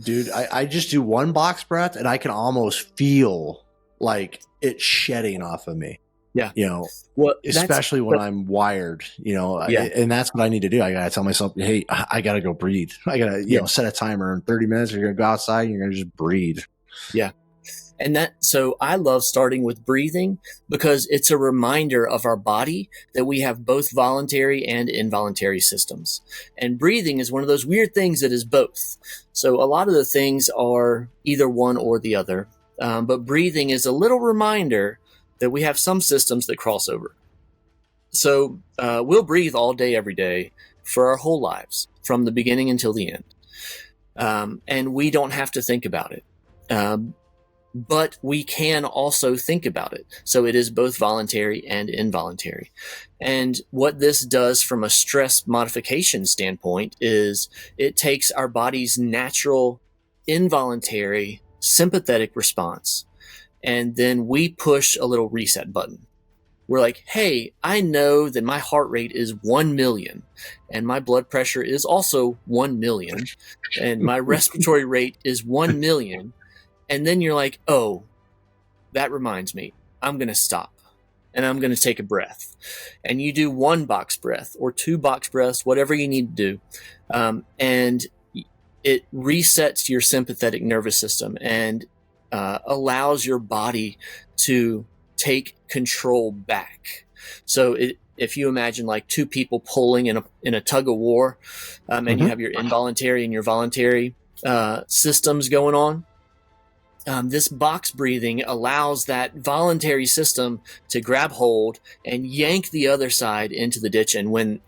Dude, I just do one box breath and I can almost feel like it shedding off of me. Yeah. Well, especially when I'm wired, and that's what I need to do. I got to tell myself, hey, I got to go breathe. I got to, set a timer in 30 minutes. You're going to go outside and you're going to just breathe. Yeah. And so I love starting with breathing because it's a reminder of our body that we have both voluntary and involuntary systems. And breathing is one of those weird things that is both. So a lot of the things are either one or the other. But breathing is a little reminder that we have some systems that cross over. So we'll breathe all day, every day for our whole lives, from the beginning until the end. And we don't have to think about it. But we can also think about it. So it is both voluntary and involuntary. And what this does from a stress modification standpoint is it takes our body's natural involuntary sympathetic response. And then we push a little reset button. We're like, hey, I know that my heart rate is 1 million and my blood pressure is also 1 million and my respiratory rate is 1 million. And then you're like, oh, that reminds me, I'm going to stop and I'm going to take a breath. And you do 1 box breath or 2 box breaths, whatever you need to do. And it resets your sympathetic nervous system and allows your body to take control back. So if you imagine like 2 people pulling in a tug of war, and you have your involuntary and your voluntary systems going on, this box breathing allows that voluntary system to grab hold and yank the other side into the ditch and win.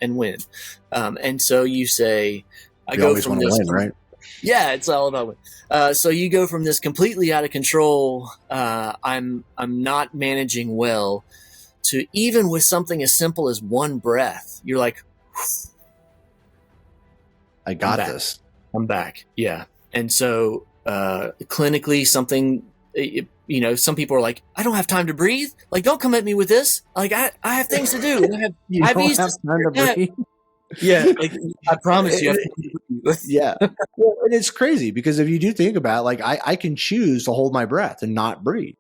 And so you say, I go from this, win, right? Yeah, it's all about win. So you go from this completely out of control, I'm not managing well, to even with something as simple as 1 breath, you're like, I got this. I'm back. Yeah. And so clinically, some people are like, I don't have time to breathe. Like, don't come at me with this. Like, I have things to do. I have time to breathe. Yeah, like, I promise you. Yeah. Well, and it's crazy because if you do think about it, like I can choose to hold my breath and not breathe.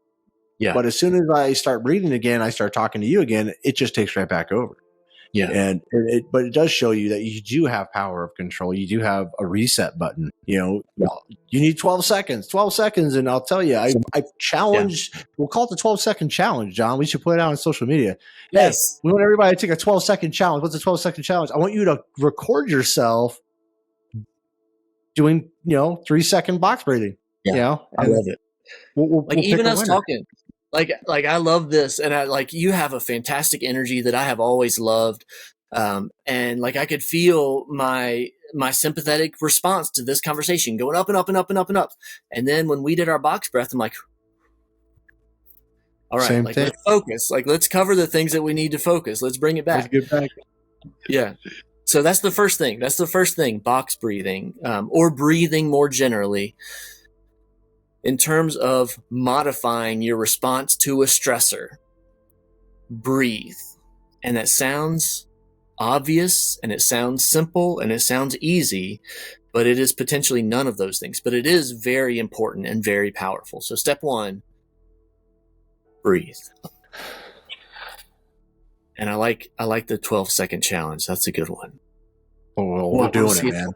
Yeah. But as soon as I start breathing again, I start talking to you again, it just takes right back over. Yeah. But it does show you that you do have power of control. You do have a reset button. You need 12 seconds. And I'll tell you, I challenge, we'll call it the 12-second challenge, John. We should put it out on social media. Yes. Hey, we want everybody to take a 12-second challenge. What's a 12-second challenge? I want you to record yourself doing, 3-second box breathing. Yeah. I love it. We'll even us talking. Like I love this, and you have a fantastic energy that I have always loved, and like I could feel my sympathetic response to this conversation going up and up and up and up and up, and then when we did our box breath, I'm like, all right, let's focus, let's cover the things that we need to focus, let's bring it back. Let's get back. Yeah. So that's the first thing. Box breathing, or breathing more generally. In terms of modifying your response to a stressor, breathe. And that sounds obvious, and it sounds simple, and it sounds easy, but it is potentially none of those things. But it is very important and very powerful. So step 1, breathe. And I like the 12-second challenge. That's a good one. Oh, well, we're doing it, man.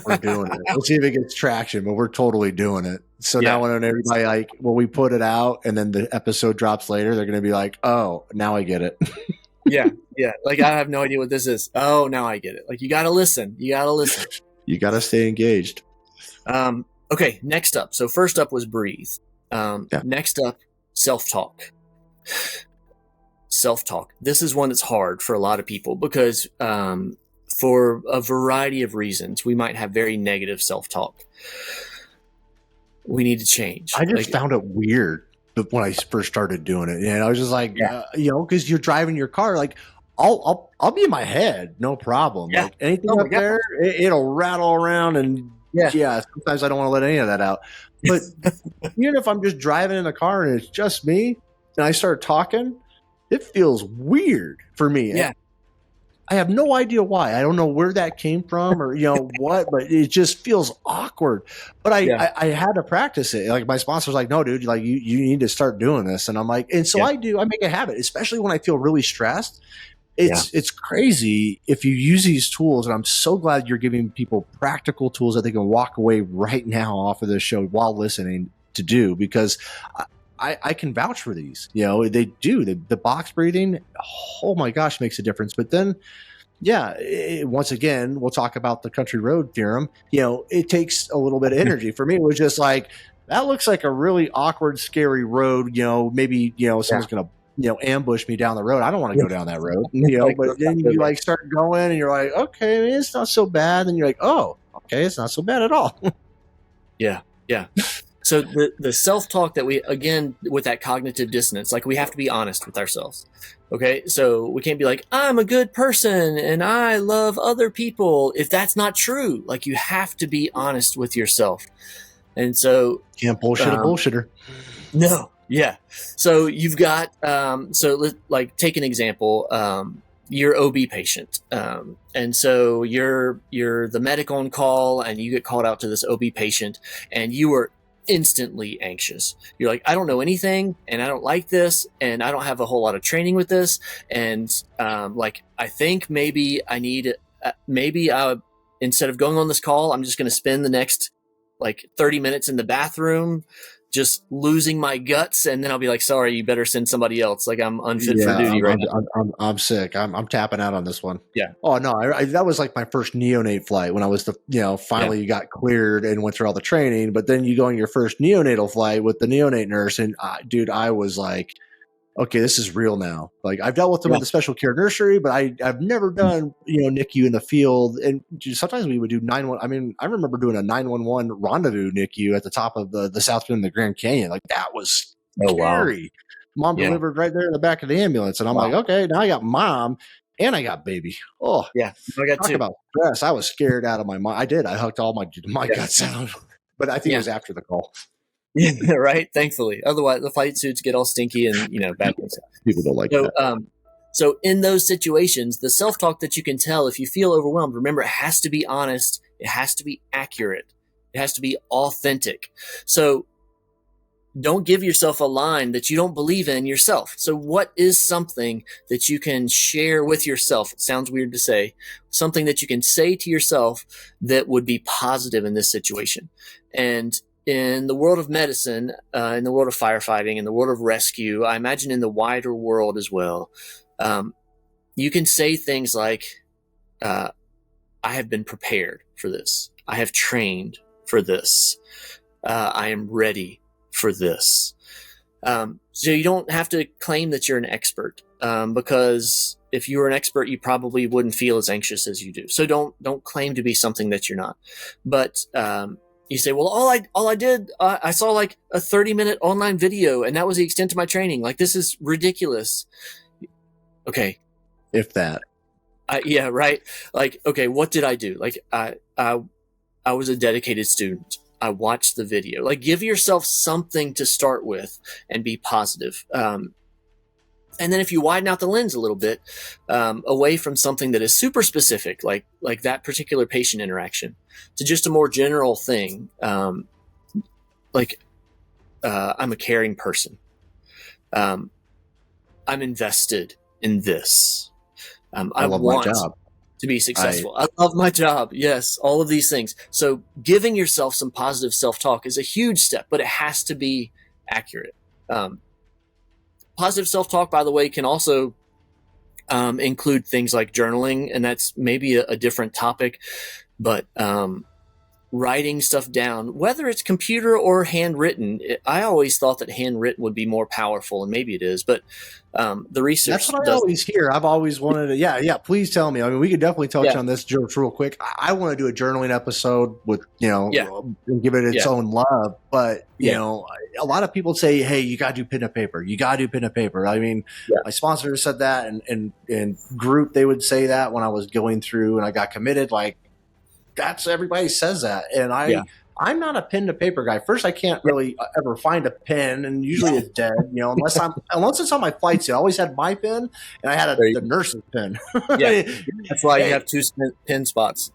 We're doing it. We'll see if it gets traction, but we're totally doing it. So now when everybody when we put it out and then the episode drops later, they're going to be like, oh, now I get it. Yeah. Like, I have no idea what this is. Oh, now I get it. Like, you got to listen. You got to stay engaged. Okay. Next up. So first up was breathe. Next up, self-talk. Self-talk. This is one that's hard for a lot of people because, for a variety of reasons, we might have very negative self-talk. We need to change. I just found it weird when I first started doing it. And I was just like, because you're driving your car, like I'll be in my head, no problem. Yeah. Like anything up there, it'll rattle around, and sometimes I don't want to let any of that out. But even if I'm just driving in the car and it's just me and I start talking, it feels weird for me. Yeah. I have no idea why. I don't know where that came from or, what, but it just feels awkward. But I had to practice it. Like, my sponsor was like, no, dude, like you need to start doing this. And I'm like, and so I make a habit, especially when I feel really stressed. It's crazy if you use these tools. And I'm so glad you're giving people practical tools that they can walk away right now off of this show while listening to do, because I can vouch for these. They do. The box breathing, oh my gosh, makes a difference. But then, once again, we'll talk about the country road theorem. It takes a little bit of energy. For me, it was just like, that looks like a really awkward, scary road. Maybe, someone's going to, ambush me down the road. I don't want to go down that road. But then you start going and you're like, okay, it's not so bad. And you're like, oh, okay, it's not so bad at all. Yeah. So the self-talk that we, again, with that cognitive dissonance, like, we have to be honest with ourselves. Okay. So we can't be like, I'm a good person and I love other people, if that's not true. Like, you have to be honest with yourself. And so Can't bullshit a bullshitter. no, yeah. So you've got like take an example. You're OB patient, and so you're the medic on call, and you get called out to this OB patient, and you are instantly anxious. You're like, I don't know anything, and I don't like this, and I don't have a whole lot of training with this, and like I think maybe I need instead of going on this call, I'm just going to spend the next like 30 minutes in the bathroom just losing my guts, and then I'll be like, sorry, you better send somebody else. Like I'm unfit for duty right now. I'm sick. I'm tapping out on this one. Yeah. Oh no, that was like my first neonate flight when I was finally got cleared and went through all the training. But then you go on your first neonatal flight with the neonate nurse, and dude, I was like, okay, this is real now. Like I've dealt with them in the special care nursery, but I've never done, NICU in the field. And sometimes we would do 911. I mean, I remember doing a 911 rendezvous NICU at the top of the South Bend of the Grand Canyon. Like that was scary. Wow. Mom delivered right there in the back of the ambulance. And I'm like, okay, now I got mom and I got baby. Oh yeah. I got talk about stress. I was scared out of my mind. I did. I hucked all my guts out, but I think it was after the call. Yeah, right. Thankfully, otherwise the flight suits get all stinky and bad things. People don't like that. So in those situations, the self-talk that you can tell if you feel overwhelmed, remember it has to be honest, it has to be accurate, it has to be authentic. So don't give yourself a line that you don't believe in yourself. So what is something that you can share with yourself? It sounds weird to say, something that you can say to yourself that would be positive in this situation. And in the world of medicine, in the world of firefighting, in the world of rescue, I imagine in the wider world as well, you can say things like, I have been prepared for this. I have trained for this. I am ready for this. So you don't have to claim that you're an expert, because if you were an expert, you probably wouldn't feel as anxious as you do. So don't claim to be something that you're not. But you say, well, all I did, I saw like a 30-minute online video, and that was the extent of my training. Like, this is ridiculous. Okay. If that. Yeah, right. Like, okay, what did I do? Like, I was a dedicated student. I watched the video. Like, give yourself something to start with and be positive. And then if you widen out the lens a little bit, away from something that is super specific, like that particular patient interaction, to just a more general thing, like I'm a caring person. I'm invested in this. I love want my job to be successful. I love my job. Yes, all of these things. So giving yourself some positive self-talk is a huge step, but it has to be accurate. Positive self-talk, by the way, can also include things like journaling, and that's maybe a different topic, but writing stuff down, whether it's computer or handwritten. I always thought that handwritten would be more powerful, and maybe it is, but the research. That's what I always hear. I've always wanted to. Yeah. Please tell me. I mean, we could definitely touch on this, George, real quick. I want to do a journaling episode with and give it its own love. But you know, a lot of people say, "Hey, you got to do pen and paper. You got to do pen and paper." I mean, my sponsor said that, and group they would say that when I was going through and I got committed. Like, that's everybody says that, and I'm not a pen to paper guy. First, I can't really ever find a pen, and usually it's dead. You know, unless it's on my flight suit. I always had my pen, and I had the nurse's pen. That's why you have two pen spots.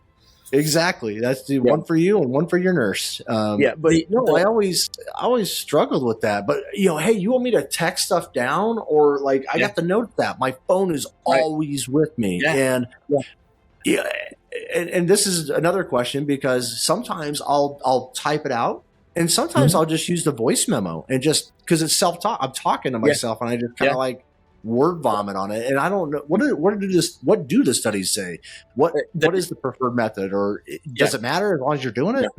Exactly. That's the one for you and one for your nurse. But I always struggled with that. But hey, you want me to text stuff down, or like I got to note that my phone is always with me, and And this is another question, because sometimes I'll type it out, and sometimes I'll just use the voice memo, and just because it's self-talk, I'm talking to myself, and I just kind of like word vomit on it, and I don't know what do the studies say? What is the preferred method, or does it matter as long as you're doing it?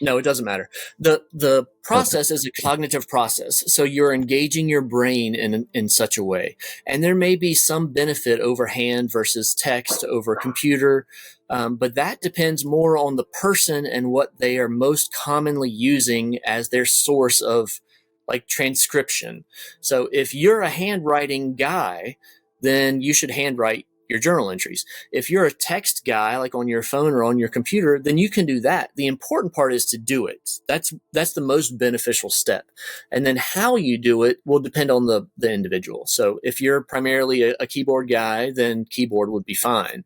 No, it doesn't matter. The process is a cognitive process. So you're engaging your brain in such a way. And there may be some benefit over hand versus text over computer. But that depends more on the person and what they are most commonly using as their source of like transcription. So if you're a handwriting guy, then you should handwrite your journal entries. If you're a text guy, like on your phone or on your computer, then you can do that. The important part is to do it. That's the most beneficial step. And then how you do it will depend on the individual. So if you're primarily a keyboard guy, then keyboard would be fine.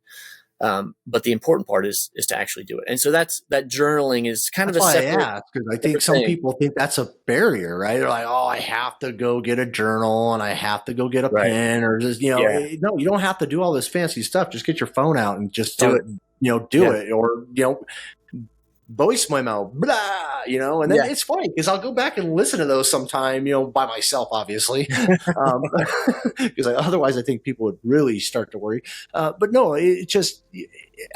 But the important part is to actually do it. And so that journaling is kind That's of a why I separate, asked, because I think some thing. people think that's a barrier, right? They're like, oh, I have to go get a journal and I have to go get a Right. pen, or just, Yeah. no, you don't have to do all this fancy stuff. Just get your phone out and just Do start, do Yeah. it, or, voice memo, blah, and then it's funny because I'll go back and listen to those sometime, by myself, obviously, because otherwise I think people would really start to worry. But no, I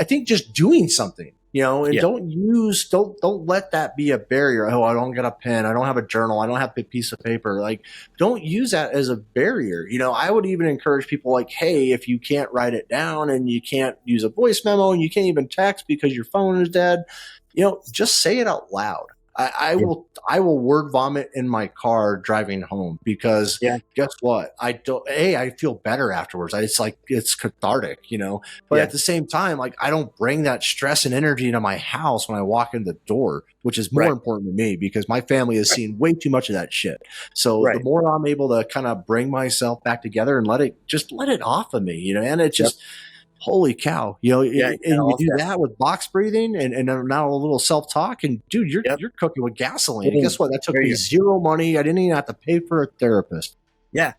think just doing something, and don't let that be a barrier. Oh, I don't get a pen. I don't have a journal. I don't have a piece of paper. Like, don't use that as a barrier. I would even encourage people like, hey, if you can't write it down and you can't use a voice memo and you can't even text because your phone is dead, just say it out loud. I will word vomit in my car driving home because guess what? I feel better afterwards. It's cathartic, but at the same time, like, I don't bring that stress and energy into my house when I walk in the door, which is more important to me because my family has seen way too much of that shit. So the more I'm able to kind of bring myself back together and let it off of me, and it just, holy cow, and you do that with box breathing and now a little self-talk, and dude, you're cooking with gasoline. And guess what? That took me zero money. I didn't even have to pay for a therapist. Yeah.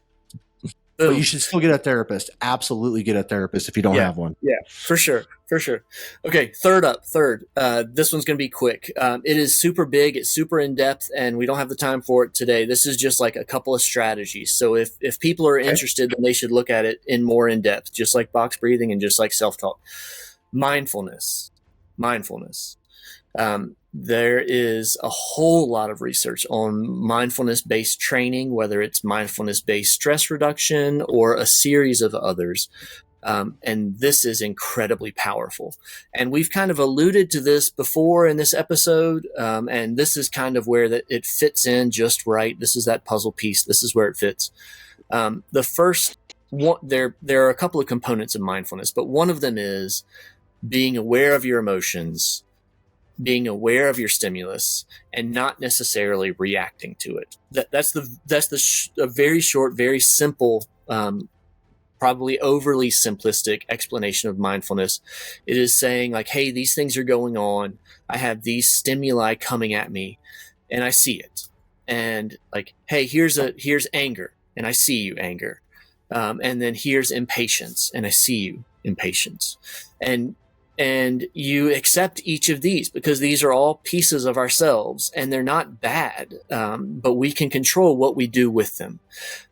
But you should still get a therapist. Absolutely get a therapist if you don't have one. Yeah, for sure. Okay, third. This one's going to be quick. It is super big. It's super in depth, and we don't have the time for it today. This is just like a couple of strategies. So if people are interested, then they should look at it in depth, just like box breathing and just like self-talk. Mindfulness. There is a whole lot of research on mindfulness-based training, whether it's mindfulness-based stress reduction or a series of others. And this is incredibly powerful. And we've kind of alluded to this before in this episode. And this is kind of where it fits in just right. This is that puzzle piece. This is where it fits. The first one, there are a couple of components of mindfulness, but one of them is being aware of your emotions, being aware of your stimulus, and not necessarily reacting to it. That's a very short, very simple, probably overly simplistic explanation of mindfulness. It is saying like, hey, these things are going on. I have these stimuli coming at me and I see it. And like, hey, here's anger and I see you anger. And then here's impatience and I see you impatience. And you accept each of these because these are all pieces of ourselves and they're not bad, but we can control what we do with them.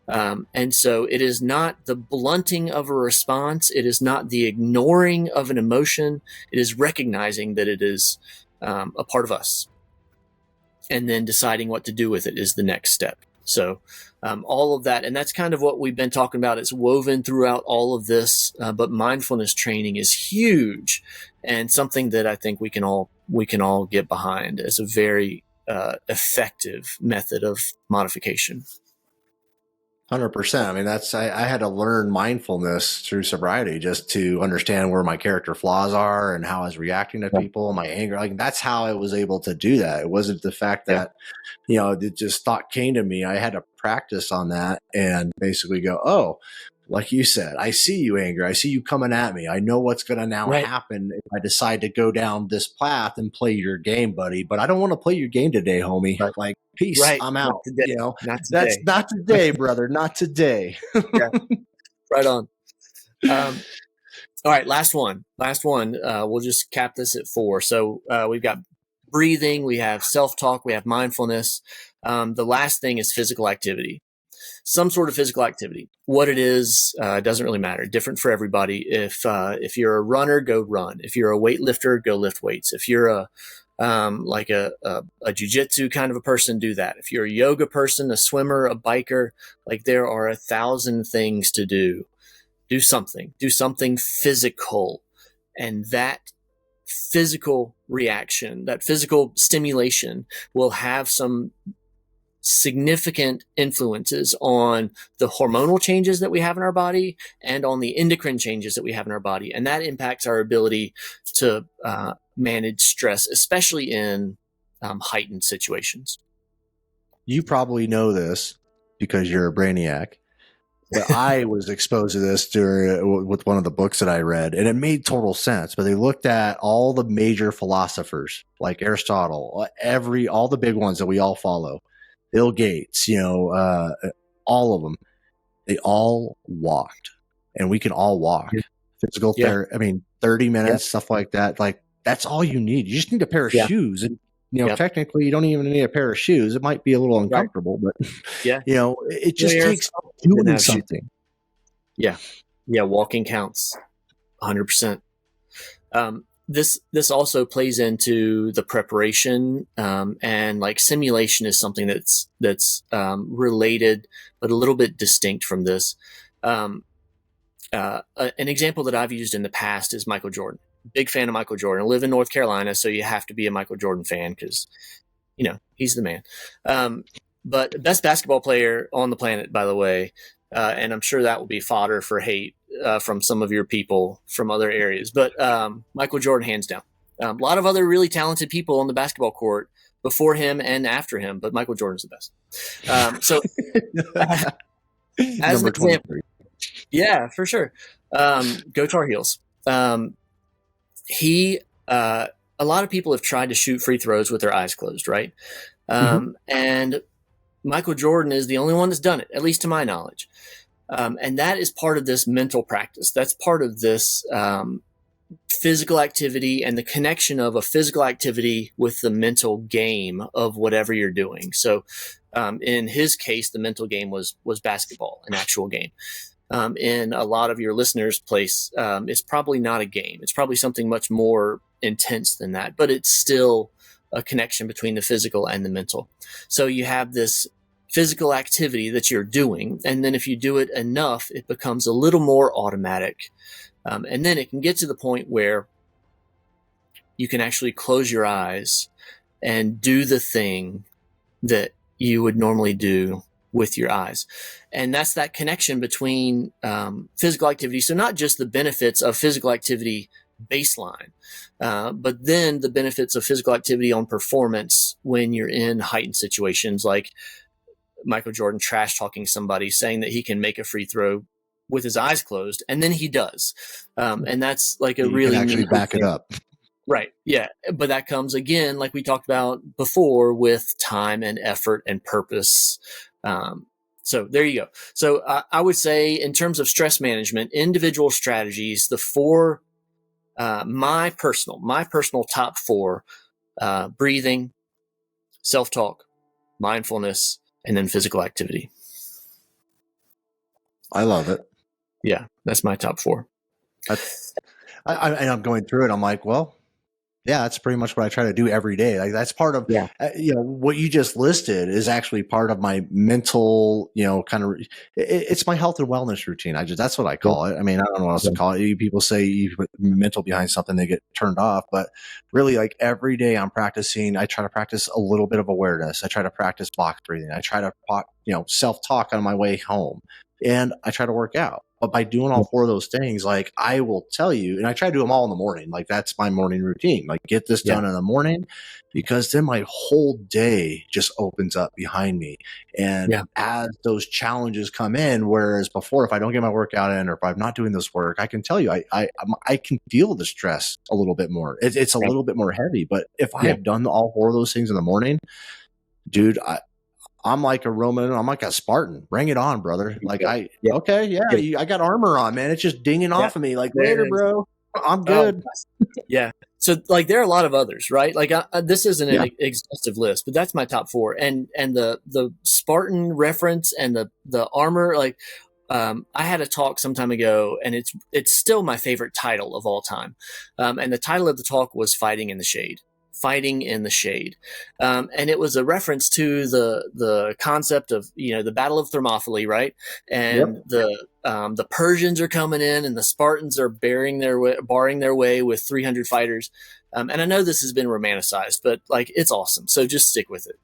And so it is not the blunting of a response. It is not the ignoring of an emotion. It is recognizing that it is a part of us. And then deciding what to do with it is the next step. So all of that, and that's kind of what we've been talking about. It's woven throughout all of this, but mindfulness training is huge and something that I think we can all get behind as a very effective method of modification. 100%. I mean, I had to learn mindfulness through sobriety just to understand where my character flaws are and how I was reacting to people and my anger. Like, that's how I was able to do that. It wasn't the fact that, it just thought came to me. I had to practice on that and basically go, oh, like you said, I see you anger. I see you coming at me. I know what's going to now happen if I decide to go down this path and play your game, buddy. But I don't want to play your game today, homie. Right. Like, peace. I'm out. Not today. That's not today, brother. Not today. Right on. All right. Last one. We'll just cap this at 4. So we've got breathing, we have self-talk, we have mindfulness. The last thing is physical activity. Some sort of physical activity. What it is doesn't really matter. Different for everybody. If you're a runner, go run. If you're a weightlifter, go lift weights. If you're a jiu-jitsu kind of a person, do that. If you're a yoga person, a swimmer, a biker, like, there are 1,000 things to do. Do something physical. And that physical reaction, that physical stimulation will have some significant influences on the hormonal changes that we have in our body and on the endocrine changes that we have in our body. And that impacts our ability to manage stress, especially in heightened situations. You probably know this because you're a brainiac, but I was exposed to this with one of the books that I read, and it made total sense. But they looked at all the major philosophers like Aristotle, all the big ones that we all follow, Bill Gates, all of them. They all walked, and we can all walk. Physical therapy, 30 minutes, stuff like that. Like, that's all you need. You just need a pair of shoes. And, technically you don't even need a pair of shoes. It might be a little uncomfortable, but it just takes doing something. Yeah. Walking counts 100%. This also plays into the preparation, and like simulation is something that's related, but a little bit distinct from this. An example that I've used in the past is Michael Jordan. Big fan of Michael Jordan. I live in North Carolina, so you have to be a Michael Jordan fan because, he's the man. But best basketball player on the planet, by the way. And I'm sure that will be fodder for hate from some of your people from other areas. But Michael Jordan, hands down. A lot of other really talented people on the basketball court before him and after him, but Michael Jordan's the best. So as an example, yeah, for sure. Go Tar Heels. A lot of people have tried to shoot free throws with their eyes closed, right? And Michael Jordan is the only one that's done it, at least to my knowledge. And that is part of this mental practice. That's part of this physical activity and the connection of a physical activity with the mental game of whatever you're doing. So in his case, the mental game was basketball, an actual game. In a lot of your listeners' place, it's probably not a game. It's probably something much more intense than that, but it's still a connection between the physical and the mental. So you have this physical activity that you're doing, and then if you do it enough, it becomes a little more automatic. And then it can get to the point where you can actually close your eyes and do the thing that you would normally do with your eyes. And that's that connection between physical activity. So not just the benefits of physical activity baseline, but then the benefits of physical activity on performance when you're in heightened situations, like Michael Jordan trash talking somebody, saying that he can make a free throw with his eyes closed, and then he does. And that's like a really actually back it up. Right. Yeah. But that comes again, like we talked about before, with time and effort and purpose. So there you go. So I would say in terms of stress management, individual strategies, the four, my personal top four, breathing, self-talk, mindfulness, and then physical activity. I love it. Yeah. That's my top four. I'm going through it. I'm like, well, yeah, that's pretty much what I try to do every day. Like, that's part of, what you just listed is actually part of my mental, it's my health and wellness routine. That's what I call it. I mean, I don't know what else to call it. People say you put mental behind something, they get turned off, but really, like, every day I'm practicing. I try to practice a little bit of awareness. I try to practice box breathing. I try to, self-talk on my way home, and I try to work out. But by doing all four of those things, like, I will tell you, and I try to do them all in the morning. Like, that's my morning routine. Like, get this done in the morning, because then my whole day just opens up behind me. And as those challenges come in, whereas before, if I don't get my workout in, or if I'm not doing this work, I can tell you, I can feel the stress a little bit more. It's a little bit more heavy. But if I have done all four of those things in the morning, dude, I'm like a Roman. I'm like a Spartan. Bring it on, brother. Like, I got armor on, man. It's just dinging off of me. Like, later, bro. I'm good. Yeah. So, like, there are a lot of others, right? Like, this isn't an exhaustive list, but that's my top four. And the Spartan reference and the armor, like, I had a talk some time ago, and it's still my favorite title of all time. And the title of the talk was Fighting in the Shade. And it was a reference to the concept of, the Battle of Thermopylae, right? And the Persians are coming in, and the Spartans are barring their way with 300 fighters. And I know this has been romanticized, but, like, it's awesome. So just stick with it.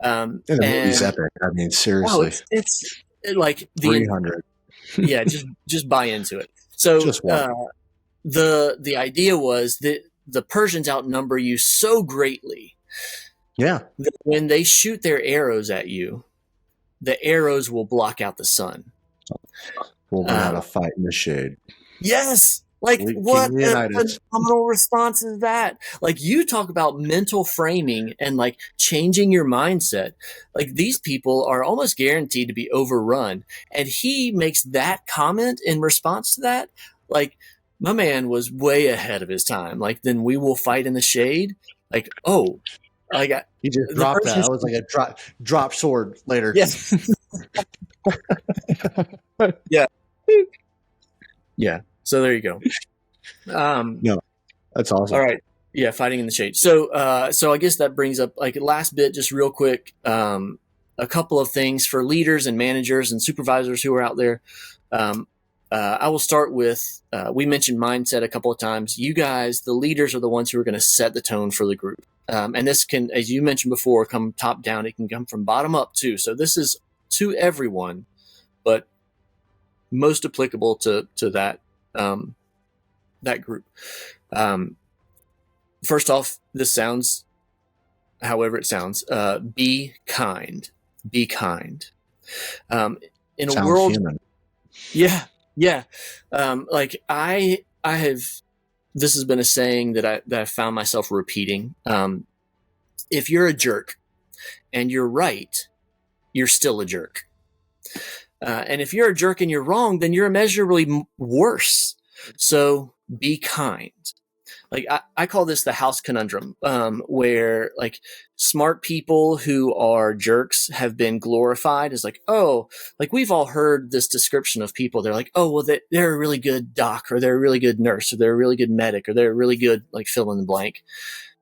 And the movie's And epic. I mean, oh, seriously, it's like 300. yeah, just buy into it. So Just one. the idea was that the Persians outnumber you so greatly Yeah. that when they shoot their arrows at you, the arrows will block out the sun. We'll learn how to fight in the shade. Yes. Like, King what a Leonidas. phenomenal response is that? Like, you talk about mental framing and like changing your mindset. Like, these people are almost guaranteed to be overrun. And he makes that comment in response to that. Like, my man was way ahead of his time. Like, then we will fight in the shade. Like, oh, like He just the dropped that. person. That was like a drop sword later. Yes. Yeah. Yeah. So there you go. No, that's awesome. All right. Yeah, fighting in the shade. So so I guess that brings up like last bit, just real quick, a couple of things for leaders and managers and supervisors who are out there. I will start with we mentioned mindset a couple of times. You guys, the leaders, are the ones who are going to set the tone for the group. And this can, as you mentioned before, come top down. It can come from bottom up too. So this is to everyone, but most applicable to that that group. First off, this sounds however it sounds. Be kind. Be kind. In Sounds a world, human. yeah. Like I have. This has been a saying that I found myself repeating. If you're a jerk and you're right, you're still a jerk. And if you're a jerk and you're wrong, then you're immeasurably worse. So be kind. Like I call this the house conundrum, where like smart people who are jerks have been glorified as like, oh, like we've all heard this description of people. They're like, oh, well, they're a really good doc, or they're a really good nurse, or they're a really good medic, or they're a really good like fill in the blank.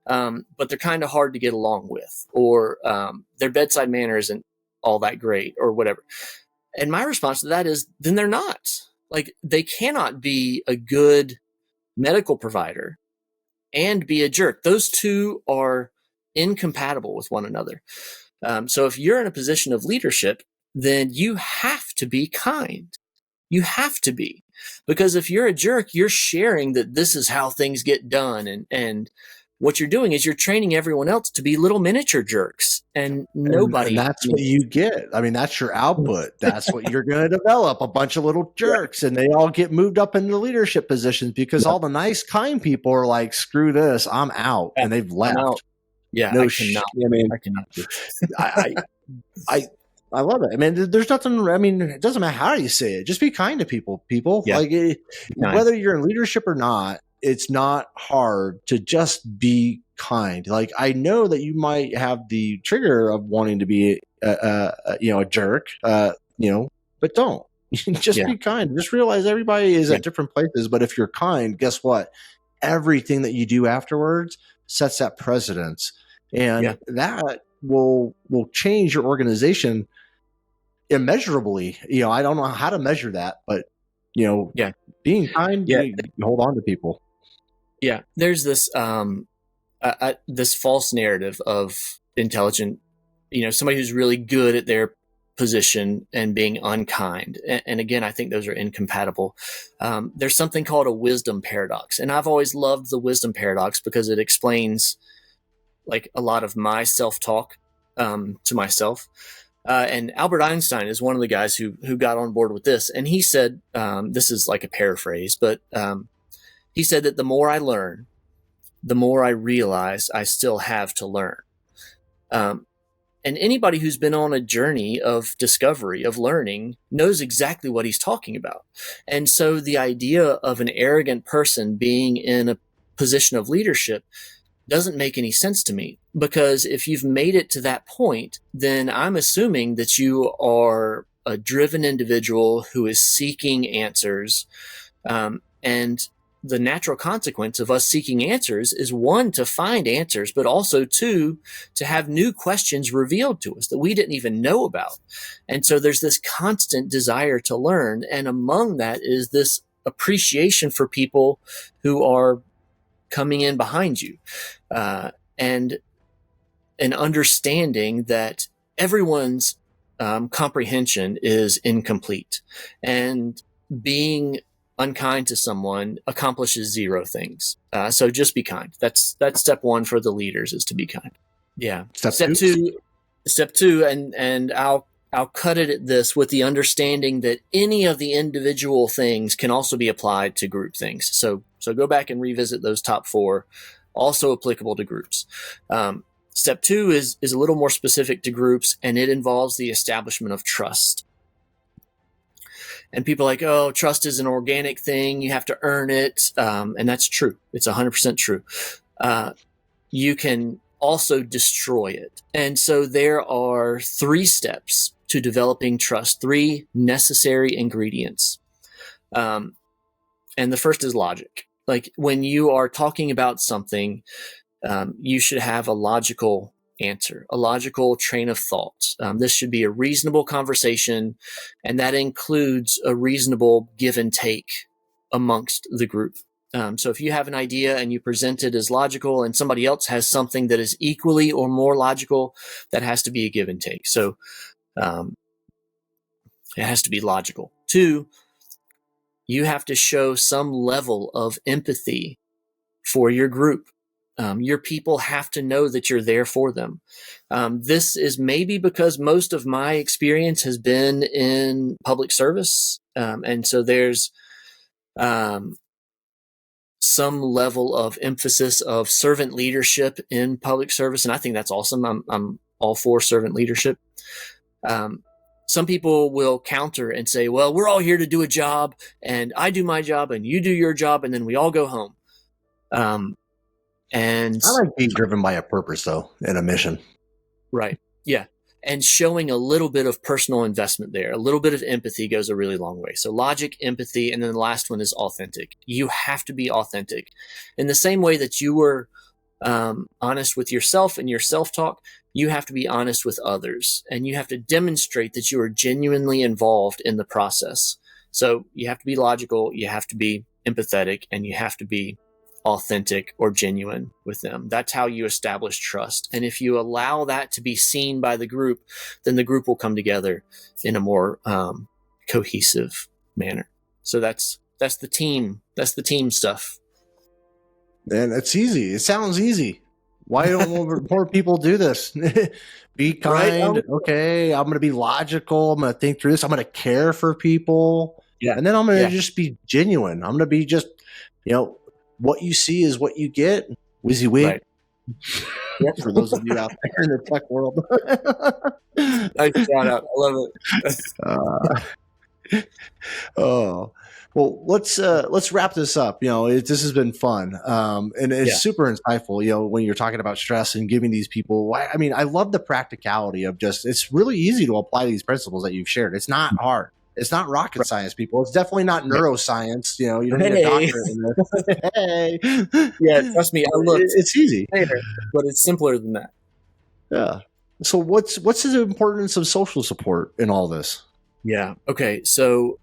But they're kind of hard to get along with, or their bedside manner isn't all that great, or whatever. And my response to that is, then they're not. Like they cannot be a good medical provider and be a jerk. Those two are incompatible with one another. So if you're in a position of leadership, then you have to be kind. You have to be, because if you're a jerk, you're sharing that this is how things get done. And what you're doing is you're training everyone else to be little miniature jerks, and nobody. And that's what you get. I mean, that's your output. That's what you're going to develop, a bunch of little jerks, and they all get moved up into leadership positions because all the nice, kind people are like, screw this, I'm out. And they've left. Yeah, no I cannot. I mean, I cannot. I love it. I mean, there's nothing. I mean, it doesn't matter how you say it. Just be kind to people. Yeah. Like whether you're in leadership or not, it's not hard to just be kind. Like I know that you might have the trigger of wanting to be, a jerk, but don't. Just be kind. Just realize everybody is at different places. But if you're kind, guess what? Everything that you do afterwards sets that precedence, and that will change your organization immeasurably. I don't know how to measure that, but being kind, you hold on to people. Yeah, there's this this false narrative of intelligent, somebody who's really good at their position and being unkind. And again, I think those are incompatible. There's something called a wisdom paradox, and I've always loved the wisdom paradox because it explains like a lot of my self-talk to myself. And Albert Einstein is one of the guys who got on board with this, and he said, this is like a paraphrase, but he said that the more I learn, the more I realize I still have to learn. And anybody who's been on a journey of discovery, of learning, knows exactly what he's talking about. And so the idea of an arrogant person being in a position of leadership doesn't make any sense to me, because if you've made it to that point, then I'm assuming that you are a driven individual who is seeking answers. And the natural consequence of us seeking answers is, one, to find answers, but also two, to have new questions revealed to us that we didn't even know about. And so there's this constant desire to learn. And among that is this appreciation for people who are coming in behind you. And an understanding that everyone's comprehension is incomplete, and being unkind to someone accomplishes zero things. So just be kind. That's step one for the leaders, is to be kind. Yeah. Step two, and I'll cut it at this with the understanding that any of the individual things can also be applied to group things. So go back and revisit those top four, also applicable to groups. Step two is a little more specific to groups, and it involves the establishment of trust. And people are like, oh, trust is an organic thing. You have to earn it. And that's true. It's 100% true. You can also destroy it. And so there are 3 steps to developing trust, 3 necessary ingredients. And the first is logic. Like, when you are talking about something, you should have a logical answer, a logical train of thought. This should be a reasonable conversation, and that includes a reasonable give and take amongst the group. So if you have an idea and you present it as logical, and somebody else has something that is equally or more logical, that has to be a give and take. So it has to be logical. 2, you have to show some level of empathy for your group. Your people have to know that you're there for them. This is maybe because most of my experience has been in public service. And so there's some level of emphasis of servant leadership in public service. And I think that's awesome. I'm all for servant leadership. Some people will counter and say, well, we're all here to do a job, and I do my job and you do your job, and then we all go home. And I like being driven by a purpose, though, and a mission. Right. Yeah. And showing a little bit of personal investment there, a little bit of empathy goes a really long way. So logic, empathy, and then the last one is authentic. You have to be authentic. In the same way that you were honest with yourself and your self-talk, you have to be honest with others, and you have to demonstrate that you are genuinely involved in the process. So you have to be logical, you have to be empathetic, and you have to be authentic or genuine with them. That's how you establish trust. And if you allow that to be seen by the group, then the group will come together in a more cohesive manner. So that's the team. That's the team stuff. And it's easy. It sounds easy. Why don't more people do this? Be kind. Right? Okay, I'm going to be logical. I'm going to think through this. I'm going to care for people. Yeah. And then I'm going to just be genuine. I'm going to be just, what you see is what you get. Wizzy wig. Right. Yep, for those of you out there in the tech world. Nice shout out. I love it. Well, let's wrap this up. This has been fun, and it's super insightful. When you're talking about stress and giving these people, I love the practicality of it's really easy to apply these principles that you've shared. It's not hard. It's not rocket science, people. It's definitely not neuroscience. You don't need a doctorate in this. Hey. Yeah, trust me. It's easy, but it's simpler than that. Yeah. So what's the importance of social support in all this? Yeah. Okay. So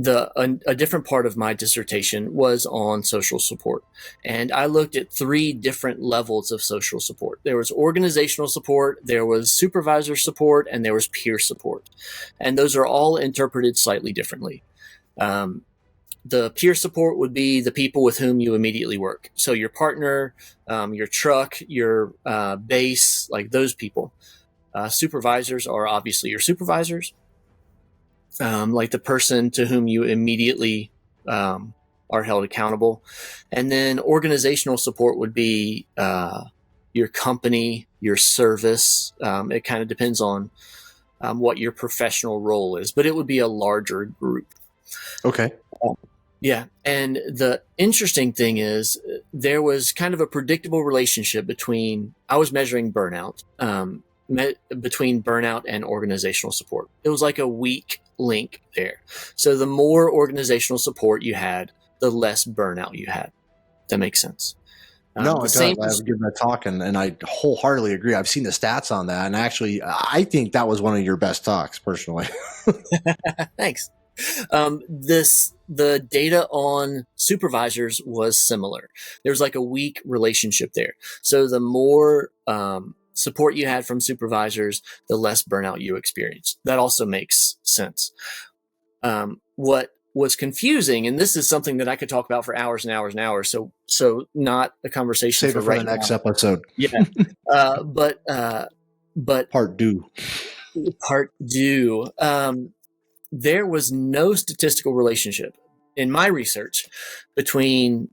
a different part of my dissertation was on social support, and I looked at 3 different levels of social support. There was organizational support, there was supervisor support, and there was peer support, and those are all interpreted slightly differently. The peer support would be the people with whom you immediately work, so your partner, your truck, your base, like those people. Supervisors are obviously your supervisors. Like the person to whom you immediately are held accountable. And then organizational support would be your company, your service. It kind of depends on what your professional role is, but it would be a larger group. Okay. Yeah. And the interesting thing is there was kind of a predictable relationship I was measuring burnout, between burnout and organizational support. It was like a weak link there. So the more organizational support you had, the less burnout you had. That makes sense. No, it does. I've given a talk and I wholeheartedly agree. I've seen the stats on that. And actually, I think that was one of your best talks personally. Thanks. The data on supervisors was similar. There's like a weak relationship there. So the more support you had from supervisors, the less burnout you experienced. That also makes sense. What was confusing, and this is something that I could talk about for hours and hours and hours. So not a conversation Save it for right the next now. episode. Yeah. But Part due. There was no statistical relationship in my research between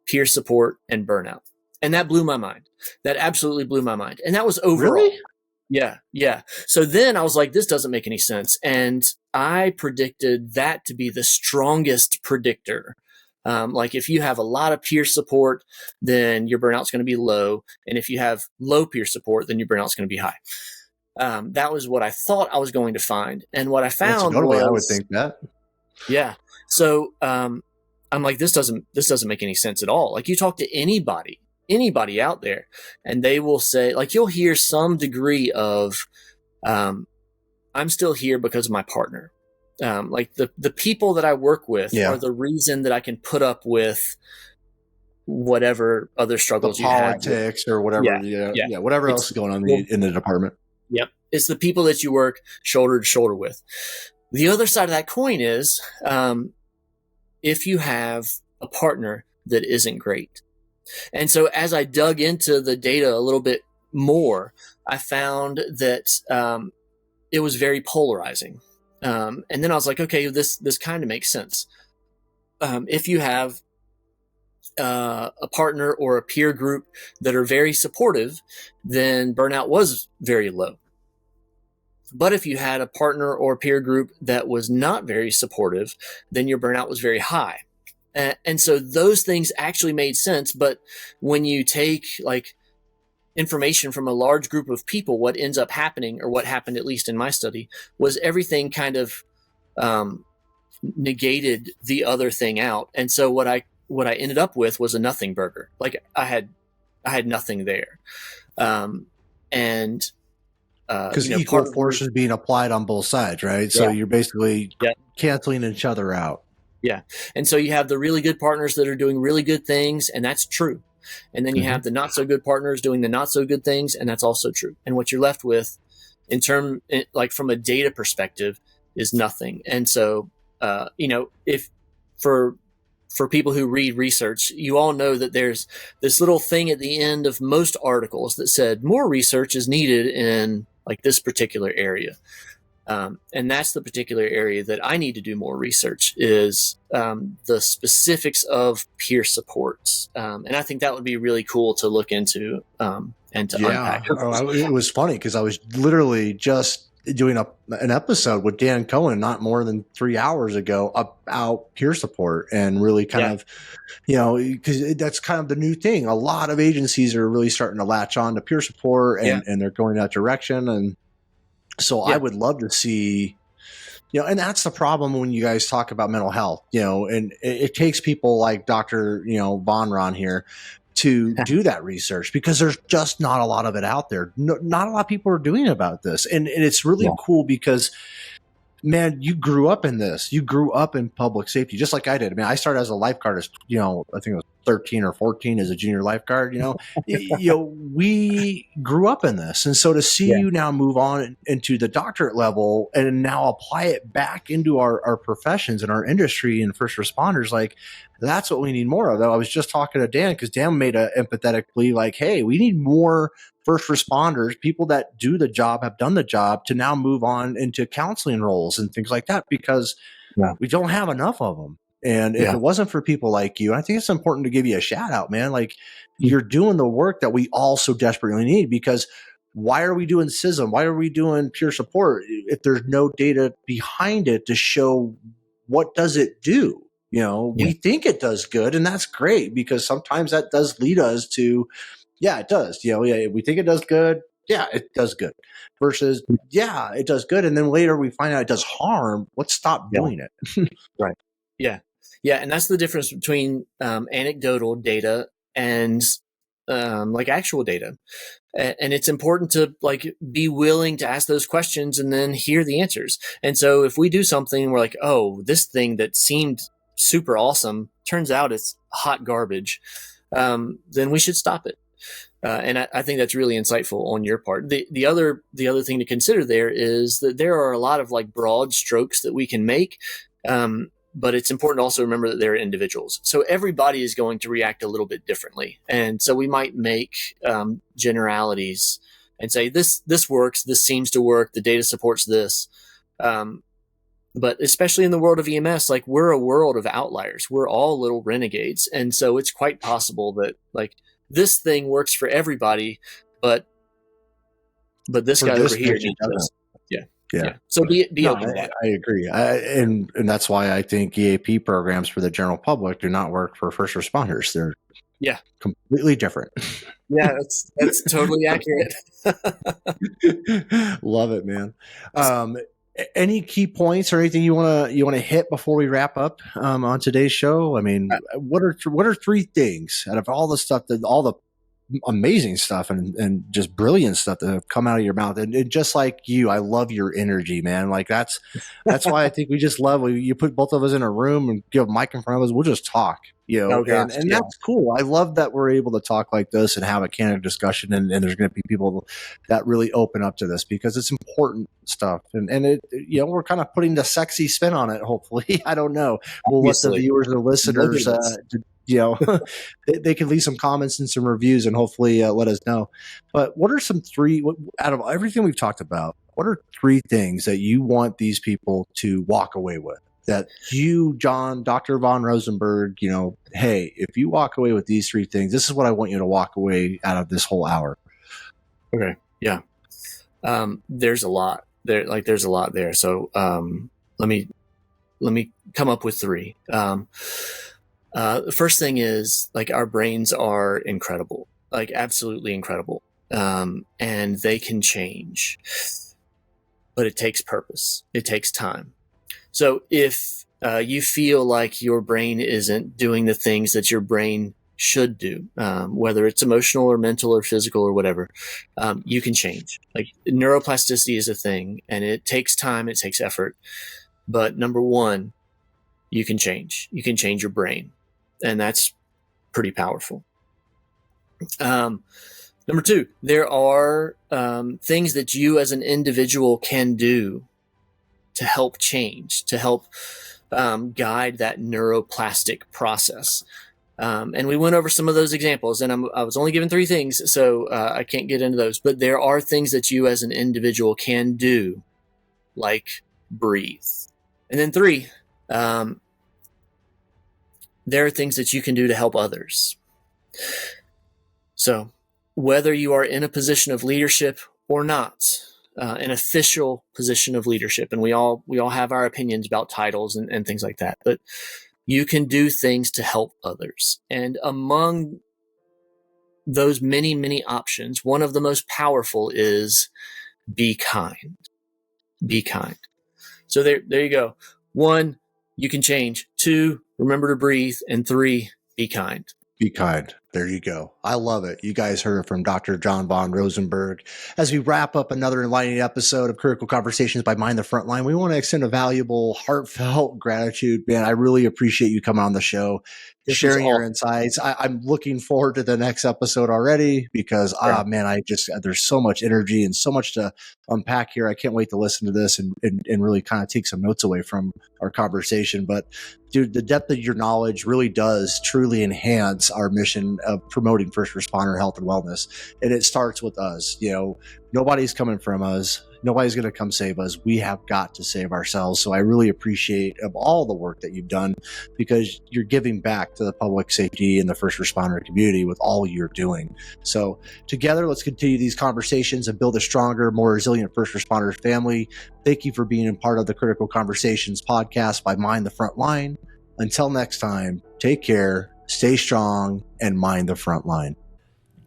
peer support and burnout. And that blew my mind. That absolutely blew my mind. And that was overall. Really? Yeah. So then I was like, this doesn't make any sense. And I predicted that to be the strongest predictor. Like if you have a lot of peer support, then your burnout's going to be low. And if you have low peer support, then your burnout's going to be high. That was what I thought I was going to find. And what I found was, I would think that. Yeah. So I'm like, this doesn't make any sense at all. Like you talk to anybody out there, and they will say, like, you'll hear some degree of, I'm still here because of my partner. Like the people that I work with are the reason that I can put up with whatever other struggles the you have. Politics or whatever. Yeah. Whatever else is going on in the department. Yep. It's the people that you work shoulder to shoulder with. The other side of that coin is, if you have a partner that isn't great. And so as I dug into the data a little bit more, I found that it was very polarizing. And then I was like, okay, this kind of makes sense. If you have a partner or a peer group that are very supportive, then burnout was very low. But if you had a partner or peer group that was not very supportive, then your burnout was very high. And so those things actually made sense. But when you take like information from a large group of people, what ends up happening, or what happened at least in my study, was everything kind of negated the other thing out. And so what I ended up with was a nothing burger. Like I had nothing there. Because equal force is being applied on both sides, right? So you're basically canceling each other out. Yeah. And so you have the really good partners that are doing really good things, and that's true. And then you have the not so good partners doing the not so good things, and that's also true. And what you're left with like from a data perspective is nothing. And so, if for people who read research, you all know that there's this little thing at the end of most articles that said more research is needed in like this particular area. And that's the particular area that I need to do more research, is the specifics of peer supports. And I think that would be really cool to look into and to unpack. It was funny because I was literally just doing an episode with Dan Cohen not more than 3 hours ago about peer support, and really kind of, because that's kind of the new thing. A lot of agencies are really starting to latch on to peer support, and they're going that direction. And so I would love to see, and that's the problem when you guys talk about mental health, and it takes people like Dr. vonRosenberg here to do that research, because there's just not a lot of it out there. Not a lot of people are doing about this. And it's really cool because, man, you grew up in this. You grew up in public safety, just like I did. I mean, I started as a lifeguard as, I think it was 13 or 14 as a junior lifeguard, we grew up in this. And so to see you now move on into the doctorate level and now apply it back into our professions and our industry and first responders, like, that's what we need more of. Though I was just talking to Dan, because Dan made an empathetic plea like, hey, we need more first responders, people that do the job, have done the job, to now move on into counseling roles and things like that, because we don't have enough of them. And if it wasn't for people like you, I think it's important to give you a shout out, man. Like, you're doing the work that we all so desperately need, because why are we doing CISM? Why are we doing peer support if there's no data behind it to show what does it do? We think it does good, and that's great, because sometimes that does lead us to, it does. We think it does good. Yeah, it does good. Versus, it does good. And then later we find out it does harm. Let's stop doing it. Right. Yeah. Yeah. And that's the difference between anecdotal data and like actual data. And it's important to like be willing to ask those questions and then hear the answers. And so if we do something, we're like, oh, this thing that seemed super awesome turns out it's hot garbage, then we should stop it. And I think that's really insightful on your part. The other thing to consider there is that there are a lot of like broad strokes that we can make. But it's important to also remember that they're individuals. So everybody is going to react a little bit differently. And so we might make generalities and say, this works, this seems to work, the data supports this. But especially in the world of EMS, like we're a world of outliers. We're all little renegades. And so it's quite possible that like this thing works for everybody, but this guy over here needs this. Yeah. So be open to that. I agree. And that's why I think EAP programs for the general public do not work for first responders. They're completely different. Yeah, that's totally accurate. Love it, man. Any key points or anything you want to hit before we wrap up on today's show? I mean, what are three things out of all the stuff that all the amazing stuff and just brilliant stuff that have come out of your mouth, and just like you, I love your energy, man. Like that's why I think we just love you put both of us in a room and give a mic in front of us, we'll just talk, and that's cool. I love that we're able to talk like this and have a candid discussion, and there's going to be people that really open up to this because it's important stuff, and it, we're kind of putting the sexy spin on it, hopefully. I don't know, we'll let the viewers and listeners they can leave some comments and some reviews and hopefully let us know. But what are out of everything we've talked about, what are three things that you want these people to walk away with? That you, John, Dr. vonRosenberg, hey, if you walk away with these three things, this is what I want you to walk away out of this whole hour. Okay. Yeah. There's a lot there. Like there's a lot there. So let me come up with three. The first thing is like our brains are incredible, like absolutely incredible. And they can change, but it takes purpose. It takes time. So if you feel like your brain isn't doing the things that your brain should do, whether it's emotional or mental or physical or whatever, you can change. Like neuroplasticity is a thing and it takes time, it takes effort. But number one, you can change. You can change your brain. And that's pretty powerful. Number two, there are things that you as an individual can do to help change, to help guide that neuroplastic process. And we went over some of those examples, and I was only given three things, so I can't get into those. But there are things that you as an individual can do, like breathe. And then three, there are things that you can do to help others. So whether you are in a position of leadership or not, an official position of leadership, and we all have our opinions about titles and things like that, but you can do things to help others. And among those many, many options, one of the most powerful is be kind. Be kind. So there you go. One, you can change. Two, remember to breathe. And three, be kind. Be kind. There you go. I love it. You guys heard from Dr. John vonRosenberg. As we wrap up another enlightening episode of Critical Conversations by Mind the Frontline, we want to extend a valuable, heartfelt gratitude. Man, I really appreciate you coming on the show, sharing your insights. I'm looking forward to the next episode already because, there's so much energy and so much to unpack here. I can't wait to listen to this and really kind of take some notes away from our conversation. But dude, the depth of your knowledge really does truly enhance our mission of promoting first responder health and wellness. And it starts with us. Nobody's coming from us. Nobody's going to come save us. We have got to save ourselves. So I really appreciate of all the work that you've done because you're giving back to the public safety and the first responder community with all you're doing. So together, let's continue these conversations and build a stronger, more resilient first responder family. Thank you for being a part of the Critical Conversations podcast by Mind the Frontline. Until next time, take care, stay strong, and mind the frontline.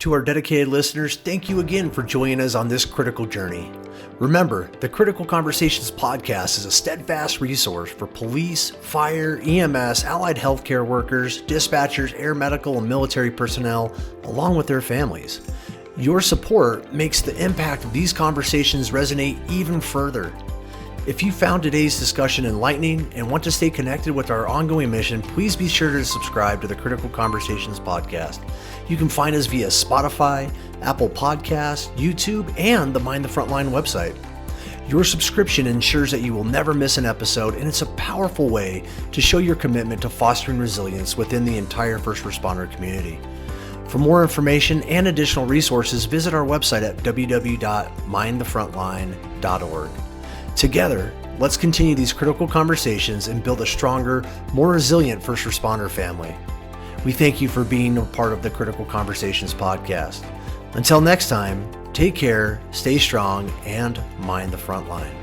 To our dedicated listeners, thank you again for joining us on this critical journey. Remember, the Critical Conversations podcast is a steadfast resource for police, fire, EMS, allied healthcare workers, dispatchers, air medical, and military personnel, along with their families. Your support makes the impact of these conversations resonate even further. If you found today's discussion enlightening and want to stay connected with our ongoing mission, please be sure to subscribe to the Critical Conversations podcast. You can find us via Spotify, Apple Podcasts, YouTube, and the Mind the Frontline website. Your subscription ensures that you will never miss an episode, and it's a powerful way to show your commitment to fostering resilience within the entire first responder community. For more information and additional resources, visit our website at www.mindthefrontline.org. Together, let's continue these critical conversations and build a stronger, more resilient first responder family. We thank you for being a part of the Critical Conversations podcast. Until next time, take care, stay strong, and mind the front line.